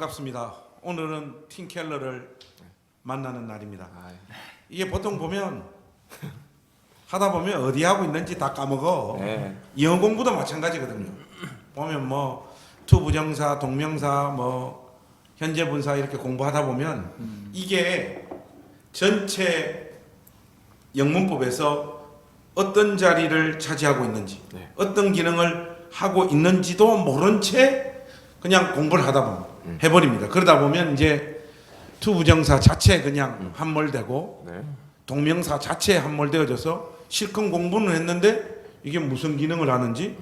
반갑습니다. 오늘은 팀 켈러를 만나는 날입니다. 이게 보통 보면 하다 보면 어디 하고 있는지 다 까먹어. 네. 영어 공부도 마찬가지거든요. 보면 뭐 투부정사, 동명사, 뭐 현재 분사 이렇게 공부하다 보면 이게 전체 영문법에서 어떤 자리를 차지하고 있는지, 네. 어떤 기능을 하고 있는지도 모른 채 그냥 공부를 하다 보면 해버립니다. 그러다 보면 이제 투부정사 자체에 그냥 함몰되고 네. 동명사 자체에 함몰되어져서 실컷 공부는 했는데 이게 무슨 기능을 하는지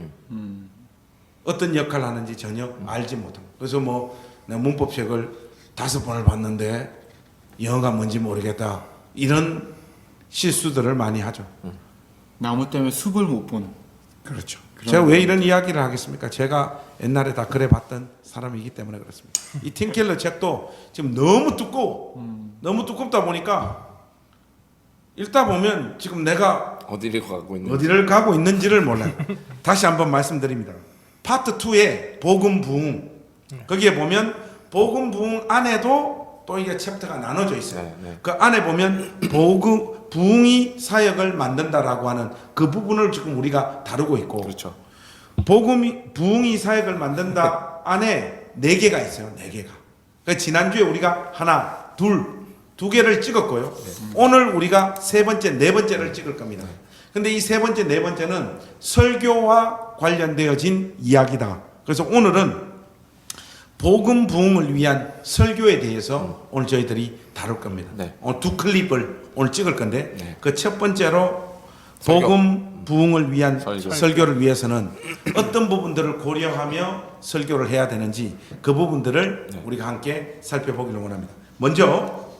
어떤 역할을 하는지 전혀 알지 못합니다. 그래서 뭐 내가 문법책을 5번을 봤는데 영어가 뭔지 모르겠다 이런 실수들을 많이 하죠. 나무 때문에 숲을 못 보는. 그렇죠. 제가 왜 이런 이야기를 하겠습니까? 제가 옛날에 다 그래 봤던 사람이기 때문에 그렇습니다. 이 팀켈러 책도 지금 너무 두꺼워. 너무 두껍다 보니까 읽다 보면 지금 내가 어디를 가고 있는지를 몰라요. 다시 한번 말씀드립니다. 파트 2에 복음 부흥. 거기에 보면 복음 부흥 안에도 또 이게 챕터가 나눠져 있어요. 네, 네. 그 안에 보면 복음 부흥이 사역을 만든다라고 하는 그 부분을 지금 우리가 다루고 있고, 그렇죠. 복음이 부흥이 사역을 만든다 안에 4개가 있어요. 4개가. 그러니까 지난주에 우리가 하나, 두 개를 찍었고요. 오늘 우리가 세 번째, 네 번째를 찍을 겁니다. 근데 이 세 번째, 네 번째는 설교와 관련되어진 이야기다. 그래서 오늘은 복음 부흥을 위한 설교에 대해서 오늘 저희들이 다룰 겁니다. 네. 오늘 2 클립을 오늘 찍을 건데 네. 그 첫 번째로 설교. 복음 부흥을 위한 설교. 설교를 위해서는 어떤 부분들을 고려하며 설교를 해야 되는지 그 부분들을 네. 우리가 함께 살펴보기를 원합니다. 먼저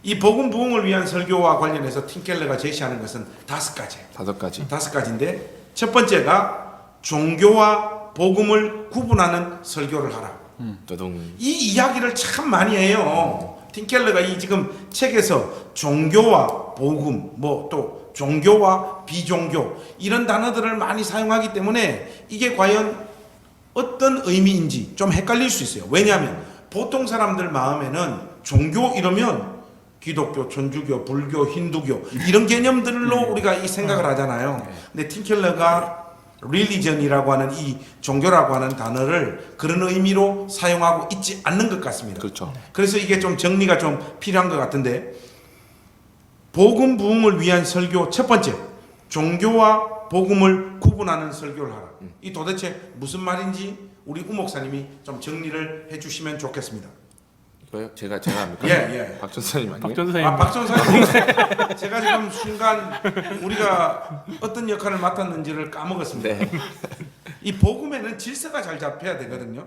이 복음 부흥을 위한 설교와 관련해서 팀켈러가 제시하는 것은 5가지. 5가지. 첫 번째가 종교와 복음을 구분하는 설교를 하라. 두둥. 이 이야기를 참 많이 해요. 팀켈러가 이 지금 책에서 종교와 복음, 뭐 또 종교와 비종교 이런 단어들을 많이 사용하기 때문에 이게 과연 어떤 의미인지 좀 헷갈릴 수 있어요. 왜냐하면 보통 사람들 마음에는 종교 이러면 기독교, 천주교, 불교, 힌두교 이런 개념들로 우리가 이 생각을 하잖아요. 근데 팀켈러가 religion이라고 하는 이 종교라고 하는 단어를 그런 의미로 사용하고 있지 않는 것 같습니다. 그렇죠. 그래서 이게 좀 정리가 좀 필요한 것 같은데, 복음 부흥을 위한 설교 첫 번째, 종교와 복음을 구분하는 설교를 하라. 이 도대체 무슨 말인지 우리 우 목사님이 좀 정리를 해주시면 좋겠습니다. 이거요? 제가 합니까? 예. 박 전사님 아니에요? 박 전사님, 제가 지금 순간 우리가 어떤 역할을 맡았는지를 까먹었습니다. 네. 이 복음에는 질서가 잘 잡혀야 되거든요.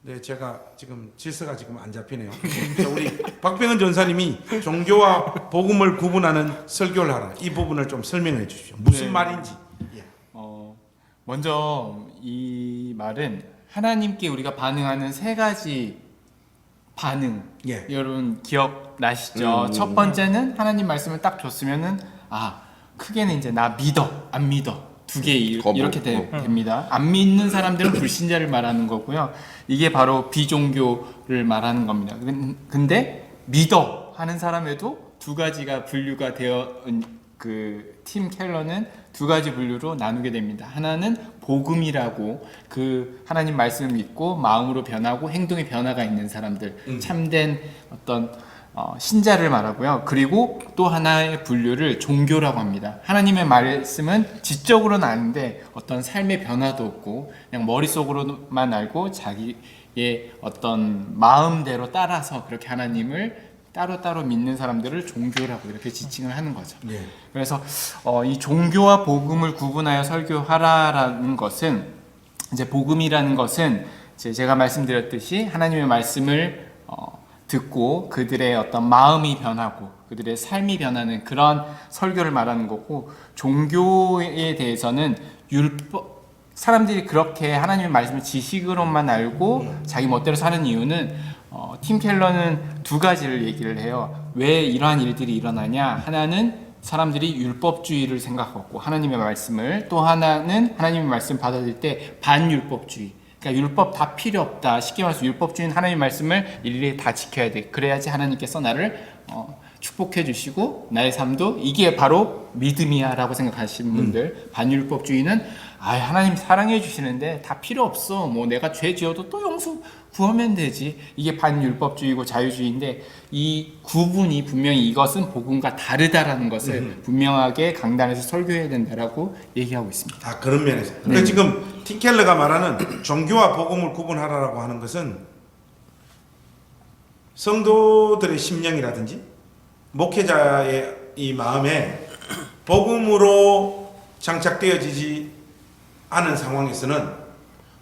네, 제가 지금 질서가 지금 안 잡히네요. 자, 우리 박병은 전사님이 종교와 복음을 구분하는 설교를 하라. 이 부분을 좀 설명해 주십시오. 무슨 네. 말인지. 예. 먼저 이 말은 하나님께 우리가 반응하는 3가지 반응. 예. 여러분 기억나시죠? 첫 번째는 하나님 말씀을 딱 줬으면은 크게는 이제 나 믿어, 안 믿어. 2개 거부. 이렇게 됩니다. 안 믿는 사람들은 불신자를 말하는 거고요. 이게 바로 비종교를 말하는 겁니다. 근데 믿어 하는 사람에도 2가지가 분류가 되어 그 팀 켈러는 2가지 분류로 나누게 됩니다. 하나는 복음이라고 그 하나님 말씀을 믿고 마음으로 변하고 행동의 변화가 있는 사람들, 참된 어떤 신자를 말하고요. 그리고 또 하나의 분류를 종교라고 합니다. 하나님의 말씀은 지적으로는 아는데 어떤 삶의 변화도 없고 그냥 머릿속으로만 알고 자기의 어떤 마음대로 따라서 그렇게 하나님을 따로따로 믿는 사람들을 종교라고 이렇게 지칭을 하는 거죠. 예. 그래서 이 종교와 복음을 구분하여 설교하라라는 것은, 이제 복음이라는 것은 제가 말씀드렸듯이 하나님의 말씀을 듣고 그들의 어떤 마음이 변하고 그들의 삶이 변하는 그런 설교를 말하는 거고, 종교에 대해서는 사람들이 그렇게 하나님의 말씀을 지식으로만 알고 자기 멋대로 사는 이유는 팀 켈러는 2가지를 얘기를 해요. 왜 이러한 일들이 일어나냐? 하나는 사람들이 율법주의를 생각하고 하나님의 말씀을, 또 하나는 하나님의 말씀을 받아들일 때 반율법주의, 그러니까 율법 다 필요 없다. 쉽게 말해서 율법주의는 하나님의 말씀을 일일이 다 지켜야 돼. 그래야지 하나님께서 나를 축복해 주시고 나의 삶도 이게 바로 믿음이야라고 생각하시는 분들, 반율법주의는 하나님 사랑해 주시는데 다 필요 없어. 뭐 내가 죄 지어도 또 용서 구하면 되지. 이게 반율법주의고 자유주의인데 이 구분이 분명히 이것은 복음과 다르다라는 것을 분명하게 강단에서 설교해야 된다라고 얘기하고 있습니다. 다 그런 면에서. 그러니까 지금 팀켈러가 말하는 종교와 복음을 구분하라라고 하는 것은 성도들의 심령이라든지 목회자의 이 마음에 복음으로 장착되어지지 않은 상황에서는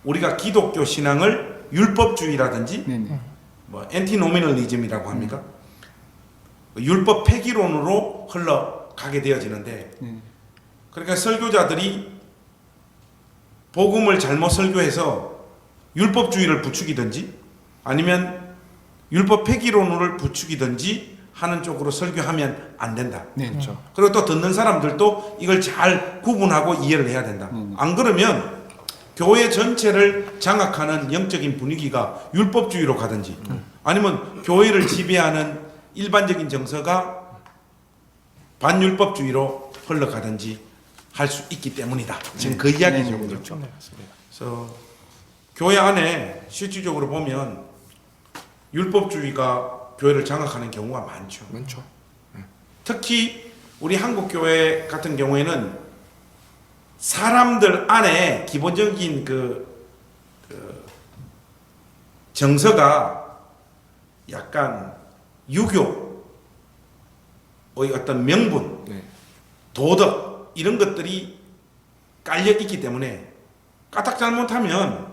우리가 기독교 신앙을 율법주의라든지 네네. 뭐 엔티노미널리즘이라고 합니까? 율법 폐기론으로 흘러가게 되어지는데 그러니까 설교자들이 복음을 잘못 설교해서 율법주의를 부추기든지 아니면 율법 폐기론을 부추기든지 하는 쪽으로 설교하면 안 된다. 네, 그렇죠. 그리고 또 듣는 사람들도 이걸 잘 구분하고 이해를 해야 된다. 안 그러면 교회 전체를 장악하는 영적인 분위기가 율법주의로 가든지 아니면 교회를 지배하는 일반적인 정서가 반율법주의로 흘러가든지 할 수 있기 때문이다. 지금 그 이야기죠. 네, 그렇죠. 그래서 교회 안에 실질적으로 보면 율법주의가 교회를 장악하는 경우가 많죠. 많죠. 특히 우리 한국 교회 같은 경우에는 사람들 안에 기본적인 그 정서가 약간 유교의 어떤 명분, 네. 도덕 이런 것들이 깔려 있기 때문에 까딱 잘못하면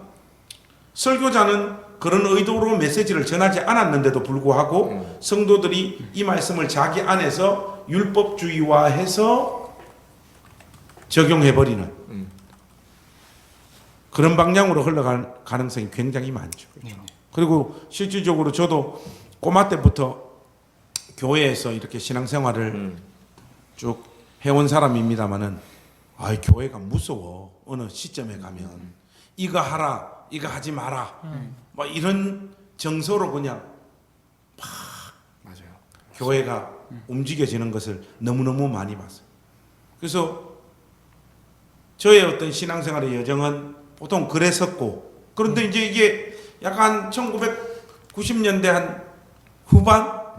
설교자는 그런 의도로 메시지를 전하지 않았는데도 불구하고 성도들이 이 말씀을 자기 안에서 율법주의화해서 적용해버리는 그런 방향으로 흘러갈 가능성이 굉장히 많죠. 그리고 실질적으로 저도 꼬마 때부터 교회에서 이렇게 신앙생활을 쭉 해온 사람입니다마는 교회가 무서워. 어느 시점에 가면 이거 하라, 이거 하지 마라. 뭐 이런 정서로 그냥 맞아요. 교회가 움직여지는 것을 너무너무 많이 봤어요. 그래서 저의 어떤 신앙생활의 여정은 보통 그랬었고, 그런데 이제 이게 약간 1990년대 한 후반으로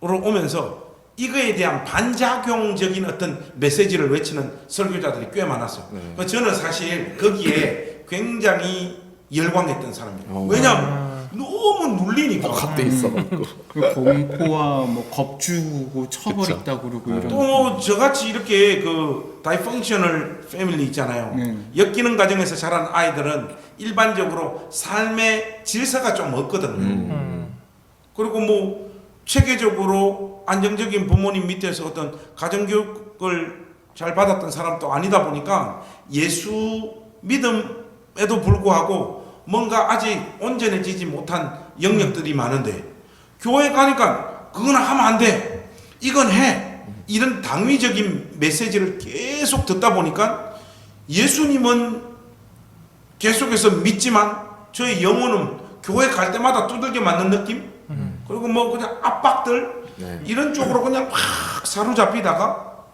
오면서 이거에 대한 반작용적인 어떤 메시지를 외치는 설교자들이 꽤 많았어요. 네. 저는 사실 거기에 굉장히 열광했던 사람이에요. 왜냐하면 너무 눌리니까. 복합돼 있어. 그 공포와 뭐 겁주고 처벌 그쵸. 있다고 그러고 이런. 또 저같이 이렇게 그 다이펑셔널 패밀리 있잖아요. 엮이는 과정에서 자란 아이들은 일반적으로 삶의 질서가 좀 없거든요. 그리고 뭐 체계적으로 안정적인 부모님 밑에서 어떤 가정교육을 잘 받았던 사람도 아니다 보니까 예수 믿음에도 불구하고 뭔가 아직 온전해지지 못한 영역들이 많은데 교회 가니까 그건 하면 안 돼. 이건 해. 이런 당위적인 메시지를 계속 듣다 보니까 예수님은 계속해서 믿지만 저의 영혼은 교회 갈 때마다 두들겨 맞는 느낌? 그리고 뭐 그냥 압박들 네. 이런 쪽으로 그냥 확 사로잡히다가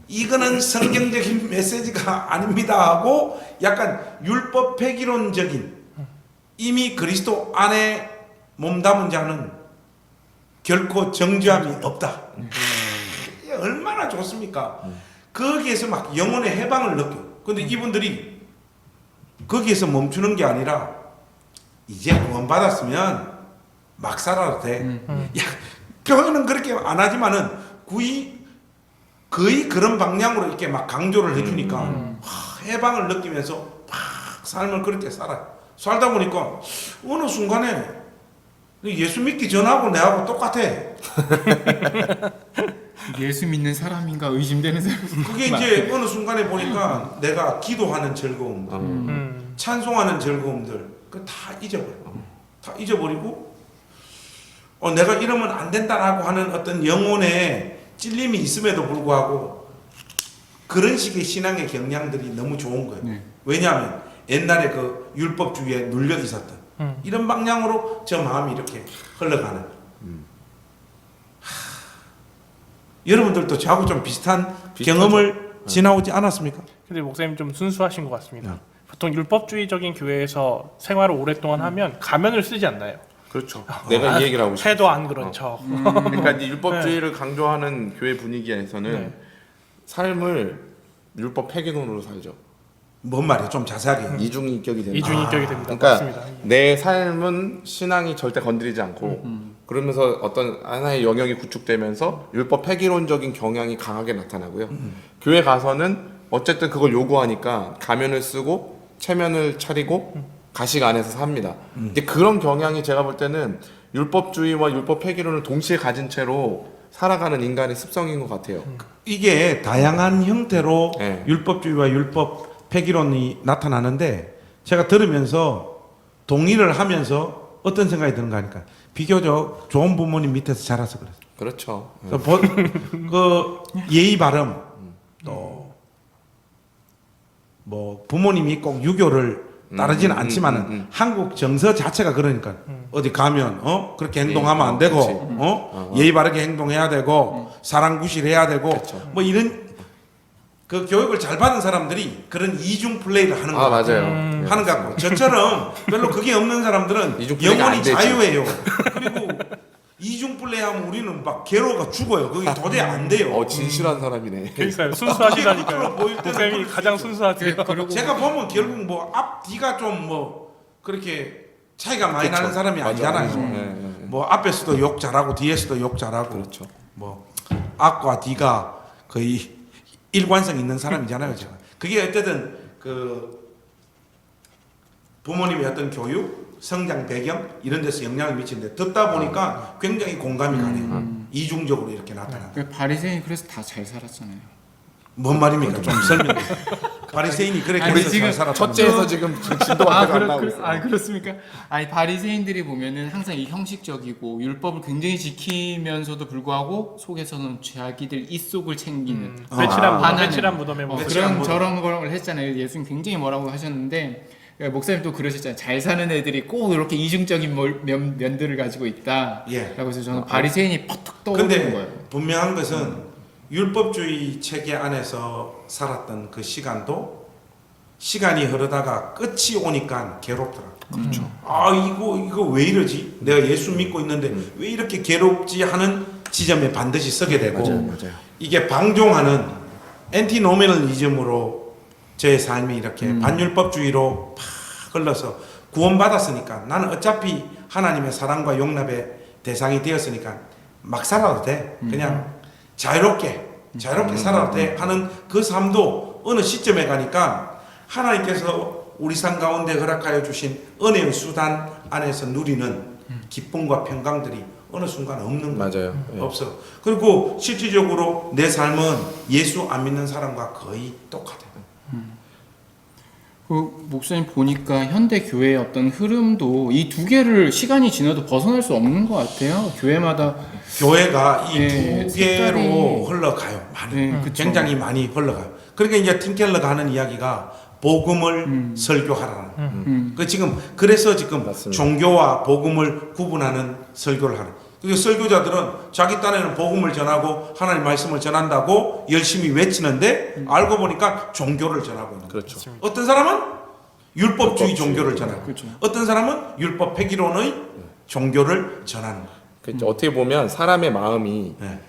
이거는 성경적인 메시지가 아닙니다 하고 약간 율법 폐기론적인 이미 그리스도 안에 몸담은 자는 결코 정죄함이 없다. 이게 얼마나 좋습니까? 거기에서 막 영혼의 해방을 느껴. 근데 이분들이 거기에서 멈추는 게 아니라 이제 구원받았으면 막 살아도 돼. 야, 교회는 그렇게 안 하지만은 거의 그런 방향으로 이렇게 막 강조를 해주니까 해방을 느끼면서 막 삶을 그렇게 살아요. 살다 보니까 어느 순간에 예수 믿기 전하고 내하고 똑같아. 예수 믿는 사람인가 의심되는 사람. 그게 이제 어느 순간에 보니까 내가 기도하는 즐거움들, 찬송하는 즐거움들, 그 다 잊어버려. 다 잊어버리고, 내가 이러면 안 된다라고 하는 어떤 영혼의 찔림이 있음에도 불구하고 그런 식의 신앙의 경향들이 너무 좋은 거예요. 왜냐하면 옛날에 그 율법주의에 눌려 있었던 이런 방향으로 저 마음이 이렇게 흘러가는. 여러분들도 저하고 좀 비슷한 비슷하죠. 경험을 지나오지 않았습니까? 근데 목사님 좀 순수하신 것 같습니다. 보통 율법주의적인 교회에서 생활을 오랫동안 하면 가면을 쓰지 않나요? 그렇죠. 내가 이 얘기를 하고 싶어. 해도 안 그런 척. 그러니까 이 율법주의를 강조하는 교회 분위기에서는 네. 삶을 율법 폐기론으로 살죠. 뭔 말이에요? 좀 자세하게. 이중인격이 되는. 이중인격이 됩니다. 그러니까 맞습니다. 내 삶은 신앙이 절대 건드리지 않고 그러면서 어떤 하나의 영역이 구축되면서 율법 폐기론적인 경향이 강하게 나타나고요. 교회 가서는 어쨌든 그걸 요구하니까 가면을 쓰고 체면을 차리고 가식 안에서 삽니다. 근데 그런 경향이 제가 볼 때는 율법주의와 율법 폐기론을 동시에 가진 채로 살아가는 인간의 습성인 것 같아요. 이게 다양한 형태로 네. 율법주의와 율법 폐기론이 나타나는데 제가 들으면서 동의를 하면서 어떤 생각이 드는가 하니까 비교적 좋은 부모님 밑에서 자라서 그래요. 그렇죠. 그래서 그 예의 바름 또 뭐 부모님이 꼭 유교를 따르지는 않지만은 한국 정서 자체가 그러니까 어디 가면 그렇게 행동하면 안 되고 그치. 예의 바르게 행동해야 되고 사랑구실해야 되고 그쵸. 뭐 이런 그 교육을 잘 받은 사람들이 그런 이중 플레이를 하는 아 거 같아요. 맞아요. 네. 하는 것 같고 저처럼 별로 그게 없는 사람들은 이중 플레이가 영원히 안 되지. 자유예요. 그리고 이중 플레이하면 우리는 막 괴로워가 죽어요. 그게 도저히 안 돼요. 진실한 사람이네. 그러니까요. 순수하시다니까요. 겉으로 보일 때는 목사님이 그렇게 가장 순수하세요. 그리고 제가 보면 결국 뭐 앞뒤가 좀 뭐 그렇게 차이가 많이 그쵸. 나는 사람이 맞아. 아니잖아요. 네. 뭐 앞에서도 욕 잘하고 뒤에서도 욕 잘하고 그렇죠. 뭐 앞과 뒤가 거의 일관성 있는 사람이잖아요. 제가. 그게 어쨌든 그 부모님의 어떤 교육, 성장 배경 이런 데서 영향을 미치는데 듣다 보니까 굉장히 공감이 가네요. 이중적으로 이렇게 나타나. 그 바리새인 그래서 다 잘 살았잖아요. 뭔 말입니까? 좀 설명해. 바리새인이 그렇게 아니, 해서 지금 잘 살았다. 첫째에서 지금 진도가 안 나오고 있어요. 그렇습니까? 아니 바리새인들이 보면은 항상 이 형식적이고 율법을 굉장히 지키면서도 불구하고 속에서는 자기들 입속을 챙기는 배칠한 무덤에 뭐 그런 저런 걸 했잖아요. 예수님 굉장히 뭐라고 하셨는데 목사님 또 그러셨잖아요. 잘 사는 애들이 꼭 이렇게 이중적인 면들을 가지고 있다. 예. 라고 해서 저는 바리새인이 퍼뜩 떠오르는 근데 거예요. 분명한 것은 율법주의 체계 안에서 살았던 그 시간도 시간이 흐르다가 끝이 오니까 괴롭더라. 그렇죠. 아 이거 왜 이러지? 내가 예수 믿고 있는데 왜 이렇게 괴롭지 하는 지점에 반드시 서게 되고 맞아요. 이게 방종하는 엔티노미널리즘으로 제 삶이 이렇게 반율법주의로 팍 흘러서 구원받았으니까 나는 어차피 하나님의 사랑과 용납의 대상이 되었으니까 막 살아도 돼. 그냥 자유롭게 살아도 돼 하는 그 삶도 어느 시점에 가니까 하나님께서 우리 삶 가운데 허락하여 주신 은혜의 수단 안에서 누리는 기쁨과 평강들이 어느 순간 없는 거예요. 맞아요. 예. 없어. 그리고 실질적으로 내 삶은 예수 안 믿는 사람과 거의 똑같아요. 그 목사님 보니까 현대 교회의 어떤 흐름도 이 두 개를 시간이 지나도 벗어날 수 없는 것 같아요. 교회마다 교회가 이 네, 두 개로 색깔이- 흘러가요. 많이. 네, 그쵸. 굉장히 많이 흘러가요. 그러니까 이제 팀 켈러가 하는 이야기가 복음을 설교하라는. 그 지금 그래서 지금 맞습니다. 종교와 복음을 구분하는 설교를 하는. 그 설교자들은 자기 딴에는 복음을 전하고 하나님 말씀을 전한다고 열심히 외치는데 알고 보니까 종교를 전하고 있는 거예요. 그렇죠. 어떤 사람은 율법주의 율법주의 종교를 전하고 그렇죠. 어떤 사람은 율법 폐기론의 종교를 전하는 거예요. 그렇죠. 어떻게 보면 사람의 마음이 네.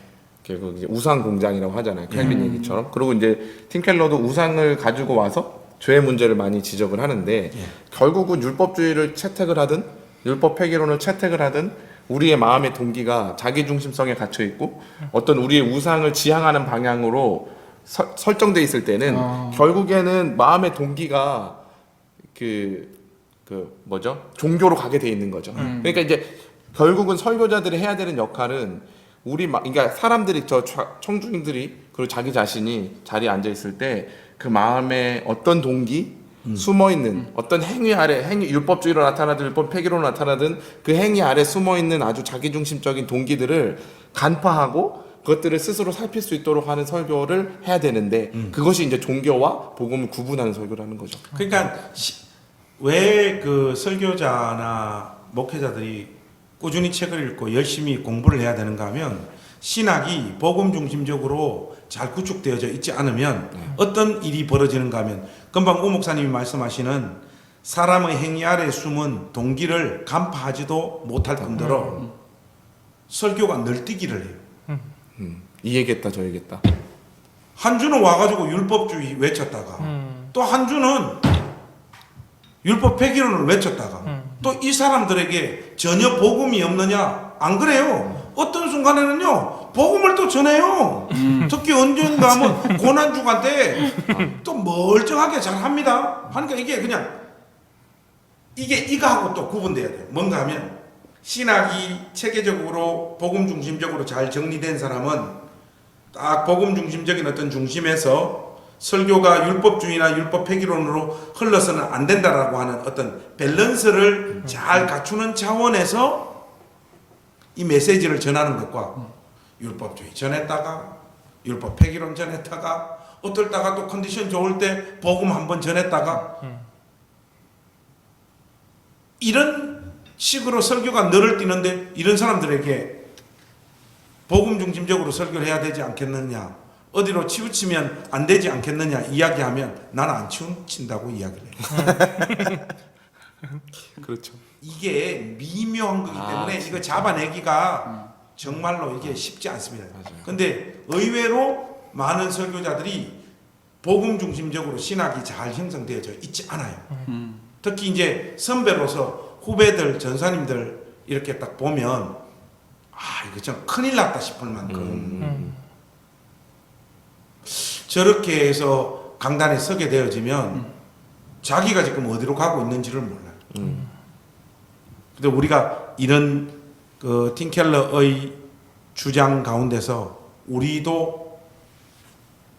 결국 이제 우상 공장이라고 하잖아요. 켈빈 얘기처럼. 그리고 이제 팀 켈러도 우상을 가지고 와서 죄의 문제를 많이 지적을 하는데 결국은 율법주의를 채택을 하든 율법 폐기론을 채택을 하든 우리의 마음의 동기가 자기중심성에 갇혀 있고 어떤 우리의 우상을 지향하는 방향으로 설정돼 있을 때는 결국에는 마음의 동기가 그 뭐죠? 종교로 가게 돼 있는 거죠. 그러니까 이제 결국은 설교자들이 해야 되는 역할은 그러니까 사람들이 청중들이 그리고 자기 자신이 자리에 앉아 있을 때 그 마음에 어떤 동기 숨어 있는 어떤 행위 아래 율법주의로 나타나든 율법 폐기로 나타나든 그 행위 아래 숨어 있는 아주 자기중심적인 동기들을 간파하고 그것들을 스스로 살필 수 있도록 하는 설교를 해야 되는데 그것이 이제 종교와 복음을 구분하는 설교라는 거죠. 그러니까 왜 그 설교자나 목회자들이 꾸준히 책을 읽고 열심히 공부를 해야 되는가 하면 신학이 복음 중심적으로 잘 구축되어져 있지 않으면 어떤 일이 벌어지는가 하면 금방 우 목사님이 말씀하시는 사람의 행위 아래 숨은 동기를 간파하지도 못할 뿐더러 설교가 널뛰기를 해요. 이 얘기했다 저 얘기했다. 한 주는 와가지고 율법주의 외쳤다가 또 한 주는 율법 폐기론을 외쳤다가 또 이 사람들에게 전혀 복음이 없느냐? 안 그래요. 어떤 순간에는요 복음을 또 전해요. 특히 언젠가 하면 고난주간 때 또 멀쩡하게 잘 합니다. 하니까 이게 그냥 이게 이거하고 또 구분돼야 돼요. 뭔가 하면 신학이 체계적으로 복음 중심적으로 잘 정리된 사람은 딱 복음 중심적인 어떤 중심에서 설교가 율법주의나 율법 폐기론으로 흘러서는 안 된다라고 하는 어떤 밸런스를 잘 갖추는 차원에서 이 메시지를 전하는 것과 율법주의 전했다가 율법 폐기론 전했다가 어떨 때가 또 컨디션 좋을 때 복음 한번 전했다가 이런 식으로 설교가 늘을 띄는데 이런 사람들에게 복음 중심적으로 설교를 해야 되지 않겠느냐, 어디로 치우치면 안 되지 않겠느냐 이야기하면 나는 안 치운다고 이야기를 해요. 그렇죠. 이게 미묘한 거기 때문에 이거 잡아내기가 정말로 이게 쉽지 않습니다. 근데 의외로 많은 설교자들이 복음 중심적으로 신학이 잘 형성되어져 있지 않아요. 특히 이제 선배로서 후배들, 전사님들 이렇게 딱 보면 이거 좀 큰일 났다 싶을 만큼 저렇게 해서 강단에 서게 되어지면 자기가 지금 어디로 가고 있는지를 몰라요. 근데 우리가 이런 그 팀켈러의 주장 가운데서 우리도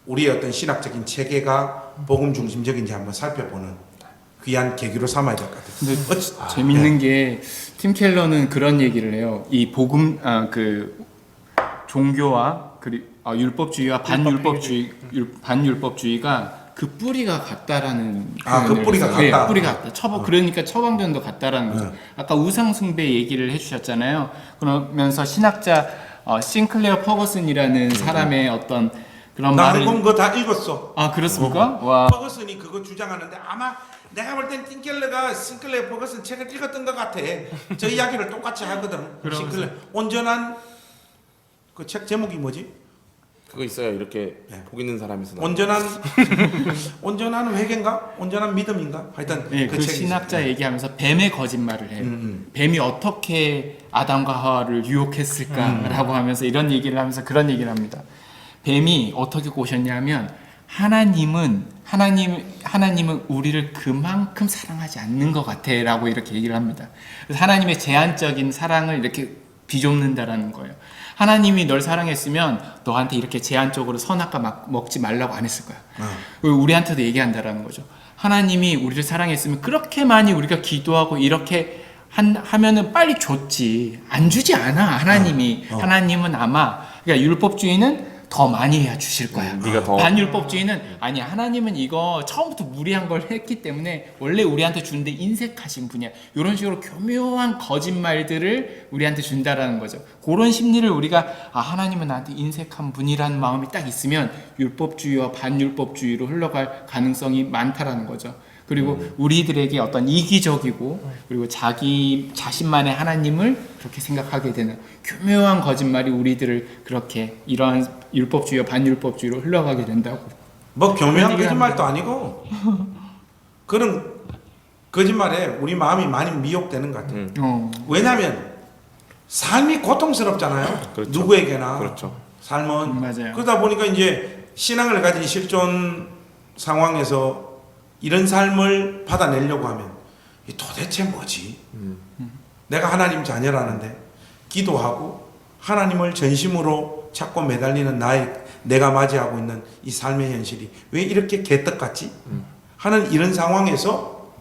우리의 어떤 신학적인 체계가 복음 중심적인지 한번 살펴보는 귀한 계기로 삼아야 될 것 같아요. 근데 재밌는 게 팀 켈러는 그런 얘기를 해요. 이 복음 그 종교와 율법주의와 반율법주의가 그 뿌리가 같다라는 그 뿌리가 네, 같다. 뿌리가 같다. 그러니까 처방전도 같다라는 거죠. 아까 우상숭배 얘기를 해주셨잖아요. 그러면서 신학자 싱클레어 퍼거슨이라는 사람의 어떤 그런 나는 말을 그거 다 읽었어. 그렇습니까? 와. 퍼거슨이 그거 주장하는데 아마 내가 볼 땐 팅켈러가 싱클레어 퍼거슨 책을 읽었던 것 같아. 저 이야기를 똑같이 하거든. 싱클레어 온전한 그 책 제목이 뭐지? 그거 있어요. 이렇게 복 있는 사람이 있어. 온전한 회개인가? 온전한 믿음인가? 하여튼 네, 그 책이 신학자 있어요. 얘기하면서 뱀의 거짓말을 해요. 뱀이 어떻게 아담과 하와를 유혹했을까라고 하면서 이런 얘기를 하면서 그런 얘기를 합니다. 뱀이 어떻게 꼬셨냐면 하나님은 우리를 그만큼 사랑하지 않는 것 같아라고 이렇게 얘기를 합니다. 그래서 하나님의 제한적인 사랑을 이렇게 비좁는다라는 거예요. 하나님이 널 사랑했으면 너한테 이렇게 제한적으로 선악과 먹지 말라고 안 했을 거야. 우리한테도 얘기한다라는 거죠. 하나님이 우리를 사랑했으면 그렇게 많이 우리가 기도하고 이렇게 하면은 빨리 줬지. 안 주지 않아. 하나님이. 하나님은 아마 그러니까 율법주의는 더 많이 해야 주실 거야. 네가 더 반율법주의는 아니 하나님은 이거 처음부터 무리한 걸 했기 때문에 원래 우리한테 주는데 인색하신 분이야. 이런 식으로 교묘한 거짓말들을 우리한테 준다라는 거죠. 그런 심리를 우리가 하나님은 나한테 인색한 분이라는 마음이 딱 있으면 율법주의와 반율법주의로 흘러갈 가능성이 많다라는 거죠. 그리고 우리들에게 어떤 이기적이고 그리고 자기 자신만의 하나님을 그렇게 생각하게 되는 교묘한 거짓말이 우리들을 그렇게 이러한 율법주의와 반율법주의로 흘러가게 된다고. 뭐 교묘한 거짓말도 아니고 그런 거짓말에 우리 마음이 많이 미혹되는 것 같아요. 왜냐하면 삶이 고통스럽잖아요. 그렇죠. 누구에게나 그렇죠. 삶은 맞아요. 그러다 보니까 이제 신앙을 가진 실존 상황에서 이런 삶을 받아내려고 하면 이 도대체 뭐지? 내가 하나님 자녀라는데 기도하고 하나님을 전심으로 찾고 매달리는 내가 맞이하고 있는 이 삶의 현실이 왜 이렇게 개떡같지? 하는 이런 상황에서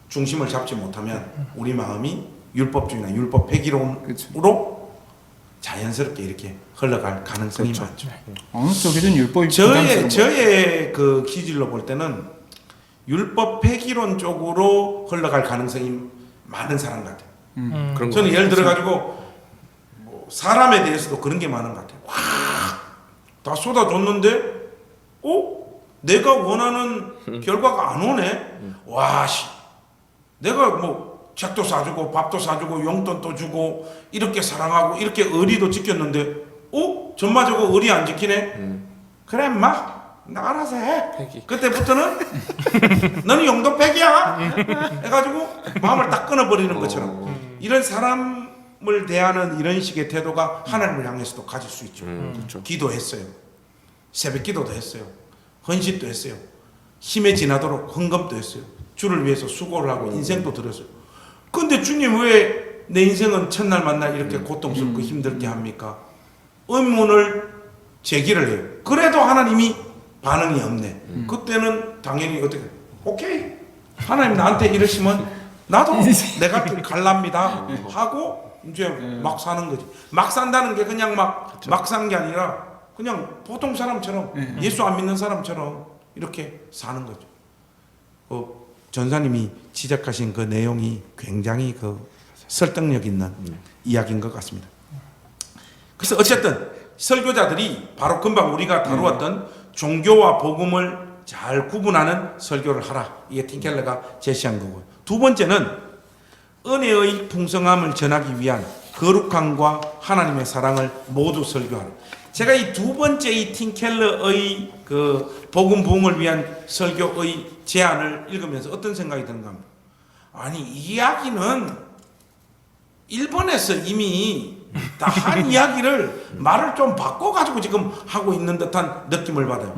중심을 잡지 못하면 우리 마음이 율법주의나 율법 폐기론으로 자연스럽게 이렇게 흘러갈 가능성이 많죠. 어느 쪽이든 율법이 부담스러운 저의 그 기질로 볼 때는 율법 폐기론 쪽으로 흘러갈 가능성이 많은 사람 같아요. 그런 저는 거 예를 들어 가지고 뭐 사람에 대해서도 그런 게 많은 것 같아요. 와, 다 쏟아줬는데, 내가 원하는 결과가 안 오네. 와, 씨, 내가 뭐 책도 사주고 밥도 사주고 용돈도 주고 이렇게 사랑하고 이렇게 의리도 지켰는데, 전마저거 의리 안 지키네. 그래, 마, 나 알아서 해. 폐기. 그때부터는 너는 용돈 폐기야. 해가지고 마음을 딱 끊어버리는 것처럼 이런 사람을 대하는 이런 식의 태도가 하나님을 향해서도 가질 수 있죠. 그렇죠. 기도했어요. 새벽 기도도 했어요. 헌신도 했어요. 힘에 지나도록 헌금도 했어요. 주를 위해서 수고를 하고 인생도 들었어요. 근데 주님 왜 내 인생은 첫날 만날 이렇게 고통스럽고 힘들게 합니까? 의문을 제기를 해요. 그래도 하나님이 반응이 없네. 그때는 당연히 어떻게, 오케이, 하나님 나한테 이러시면 나도 내가 갈랍니다 하고 이제 막 사는 거지. 막 산다는 게 그냥 막 산 게 아니라 그냥 보통 사람처럼 예수 안 믿는 사람처럼 이렇게 사는 거죠. 전사님이 지적하신 그 내용이 굉장히 설득력 있는 이야기인 것 같습니다. 그래서 어쨌든 설교자들이 바로 금방 우리가 다루었던 종교와 복음을 잘 구분하는 설교를 하라. 이게 틴켈러가 제시한 거고요. 두 번째는 은혜의 풍성함을 전하기 위한 거룩함과 하나님의 사랑을 모두 설교하라. 제가 이 두 번째 이 틴켈러의 그 복음 부흥을 위한 설교의 제안을 읽으면서 어떤 생각이 드는가 합니다. 아니, 이 이야기는 일본에서 이미 다 한 이야기를 말을 좀 바꿔가지고 지금 하고 있는 듯한 느낌을 받아요.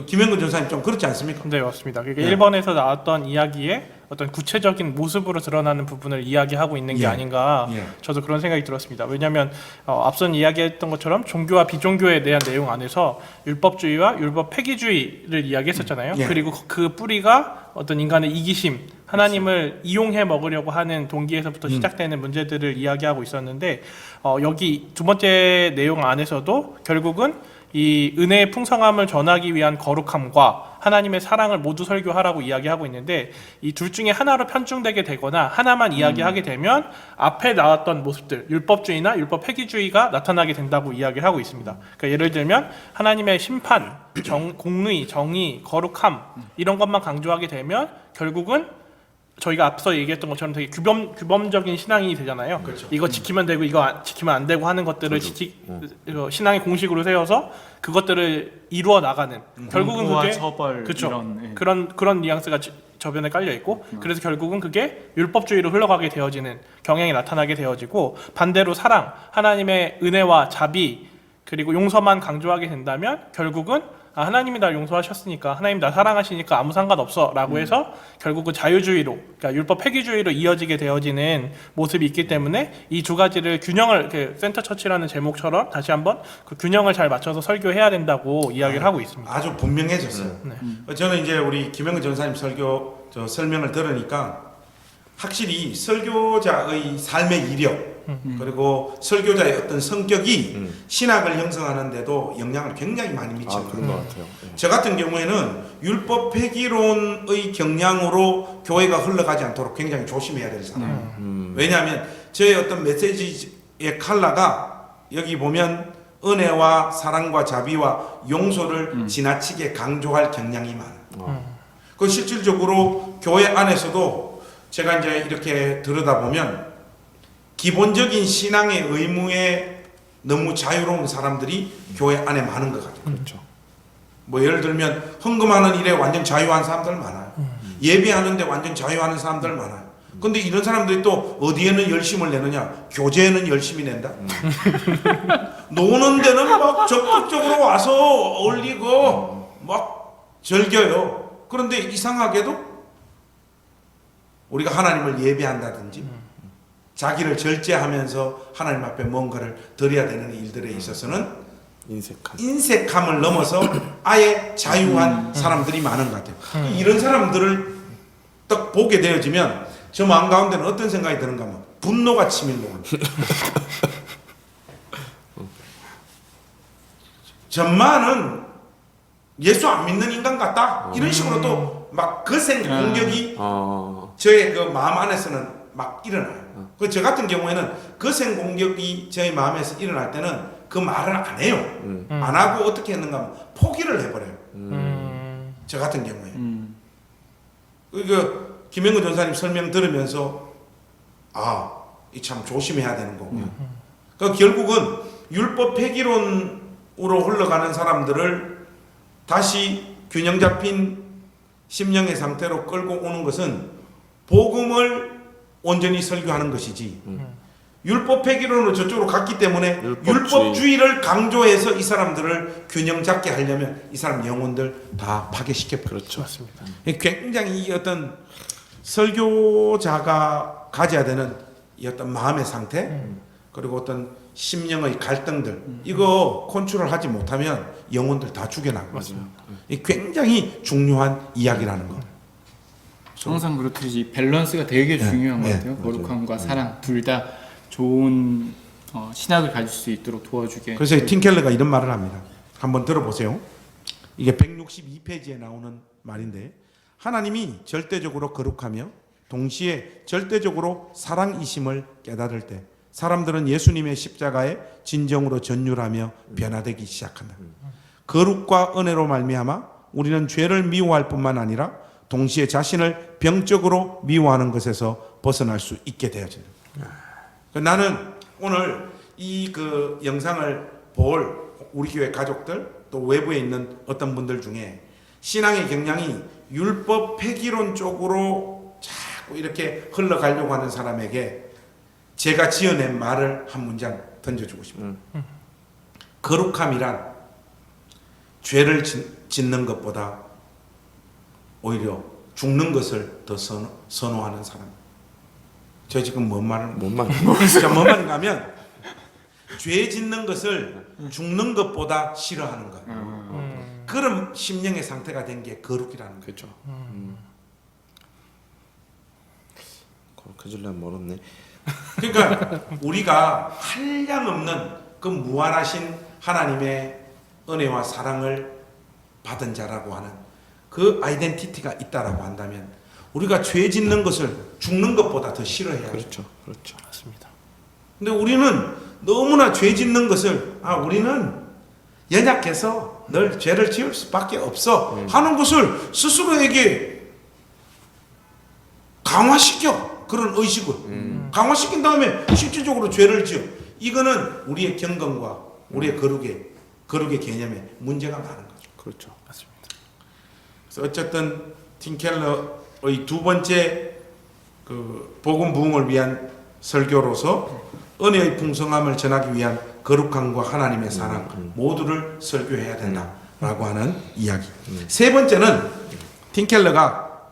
김영근 전사님 좀 그렇지 않습니까? 네, 맞습니다. 그러니까 일본에서 나왔던 이야기의 어떤 구체적인 모습으로 드러나는 부분을 이야기하고 있는 게 아닌가, 저도 그런 생각이 들었습니다. 왜냐하면 앞선 이야기했던 것처럼 종교와 비종교에 대한 내용 안에서 율법주의와 율법 폐기주의를 이야기했었잖아요. 그리고 그 뿌리가 어떤 인간의 이기심, 하나님을 이용해 먹으려고 하는 동기에서부터 시작되는 문제들을 이야기하고 있었는데, 여기 두 번째 내용 안에서도 결국은 이 은혜의 풍성함을 전하기 위한 거룩함과 하나님의 사랑을 모두 설교하라고 이야기하고 있는데, 이 둘 중에 하나로 편중되게 되거나 하나만 이야기하게 되면 앞에 나왔던 모습들, 율법주의나 율법 폐기주의가 나타나게 된다고 이야기를 하고 있습니다. 그러니까 예를 들면 하나님의 심판, 공의, 정의, 거룩함 이런 것만 강조하게 되면 결국은 저희가 앞서 얘기했던 것처럼 되게 규범적인 신앙이 되잖아요. 그렇죠. 이거 지키면 되고 이거 지키면 안 되고 하는 것들을 신앙의 공식으로 세워서 그것들을 이루어 나가는, 결국은 그게 처벌, 그렇죠. 이런, 그런 뉘앙스가 저변에 깔려 있고, 그래서 결국은 그게 율법주의로 흘러가게 되어지는 경향이 나타나게 되어지고, 반대로 사랑, 하나님의 은혜와 자비 그리고 용서만 강조하게 된다면 결국은 하나님이 날 용서하셨으니까, 하나님 날 사랑하시니까 아무 상관없어 라고 해서 결국은 자유주의로, 그러니까 율법 폐기주의로 이어지게 되어지는 모습이 있기 때문에 이 두 가지를 균형을, 센터 처치라는 제목처럼 다시 한번 그 균형을 잘 맞춰서 설교해야 된다고 이야기를 하고 있습니다. 아주 분명해졌어요. 저는 이제 우리 김영근 전사님 설명을 들으니까 확실히 설교자의 삶의 이력 그리고 설교자의 어떤 성격이 신학을 형성하는 데도 영향을 굉장히 많이 미쳐요. 그런 것 같아요. 저 같은 경우에는 율법 폐기론의 경향으로 교회가 흘러가지 않도록 굉장히 조심해야 될 사람. 왜냐하면 저의 어떤 메시지의 컬러가 여기 보면 은혜와 사랑과 자비와 용서를 지나치게 강조할 경향이 많아요. 그 실질적으로 교회 안에서도 제가 이제 이렇게 들여다보면 기본적인 신앙의 의무에 너무 자유로운 사람들이 교회 안에 많은 것 같아요. 그렇죠. 뭐 예를 들면 헌금하는 일에 완전 자유한 사람들 많아요. 예배하는데 완전 자유하는 사람들 많아요. 근데 이런 사람들이 또 어디에는 열심을 내느냐? 교제에는 열심히 낸다. 노는 데는 막 적극적으로 와서 어울리고 막 즐겨요. 그런데 이상하게도 우리가 하나님을 예배한다든지 자기를 절제하면서 하나님 앞에 뭔가를 드려야 되는 일들에 있어서는 인색함을 넘어서 아예 자유한 사람들이 많은 것 같아요. 이런 사람들을 딱 보게 되어지면 저 마음 가운데는 어떤 생각이 드는가 하면 분노가 치밀고 전만은 예수 안 믿는 인간 같다 이런 식으로 또 막 거센 공격이 저의 그 마음 안에서는 막 일어나요. 그 저 같은 경우에는 거센 공격이 저의 마음에서 일어날 때는 그 말을 안 해요. 안 하고 어떻게 했는가 하면 포기를 해버려요. 저 같은 경우에. 그 김영근 전사님 설명 들으면서 이 참 조심해야 되는 거구나. 그 결국은 율법 폐기론으로 흘러가는 사람들을 다시 균형 잡힌 심령의 상태로 끌고 오는 것은 복음을 온전히 설교하는 것이지. 율법 폐기론으로 저쪽으로 갔기 때문에 율법주의를 강조해서 이 사람들을 균형 잡게 하려면 이 사람 영혼들 다 파괴시켜 버렸죠. 그렇죠. 맞습니다. 굉장히 이 어떤 설교자가 가져야 되는 이 어떤 마음의 상태 그리고 어떤 심령의 갈등들 이거 컨트롤 하지 못하면 영혼들 다 죽여나가거든요. 이 굉장히 중요한 이야기라는 거. 항상 그렇듯이 밸런스가 되게 중요한 것 같아요. 거룩함과 사랑 둘 다 좋은 신학을 가질 수 있도록 도와주게. 그래서 팀 켈러가 이런 말을 합니다. 한번 들어보세요. 이게 162페이지에 나오는 말인데 하나님이 절대적으로 거룩하며 동시에 절대적으로 사랑이심을 깨달을 때 사람들은 예수님의 십자가에 진정으로 전율하며 변화되기 시작한다. 거룩과 은혜로 말미암아 우리는 죄를 미워할 뿐만 아니라 동시에 자신을 병적으로 미워하는 것에서 벗어날 수 있게 되어진다. 나는 오늘 이 그 영상을 볼 우리 교회 가족들 또 외부에 있는 어떤 분들 중에 신앙의 경향이 율법 폐기론 쪽으로 자꾸 이렇게 흘러가려고 하는 사람에게 제가 지어낸 말을 한 문장 던져주고 싶어요. 거룩함이란 죄를 짓는 것보다 오히려 죽는 것을 더 선호하는 사람. 저 지금 뭔 말인가 하면 죄 짓는 것을 죽는 것보다 싫어하는 것. 그런 심령의 상태가 된 게 거룩이라는 거죠. 거룩해지려면 멀었네. 그러니까 우리가 한량없는 그 무한하신 하나님의 은혜와 사랑을 받은 자라고 하는 그 아이덴티티가 있다라고 한다면 우리가 죄 짓는 것을 죽는 것보다 더 싫어해야 그렇죠. 그렇죠. 맞습니다. 근데 우리는 너무나 죄 짓는 것을 우리는 연약해서 늘 죄를 지을 수밖에 없어 하는 것을 스스로에게 강화시켜. 그런 의식을 강화시킨 다음에 실질적으로 죄를 지어. 이거는 우리의 경건과 우리의 거룩의 개념에 문제가 많은 거죠. 그렇죠. 맞습니다. 그래서 어쨌든 팀 켈러의 두 번째 그 복음 부흥을 위한 설교로서 은혜의 풍성함을 전하기 위한 거룩함과 하나님의 사랑 모두를 설교해야 된다라고 하는 이야기. 세 번째는 팀 켈러가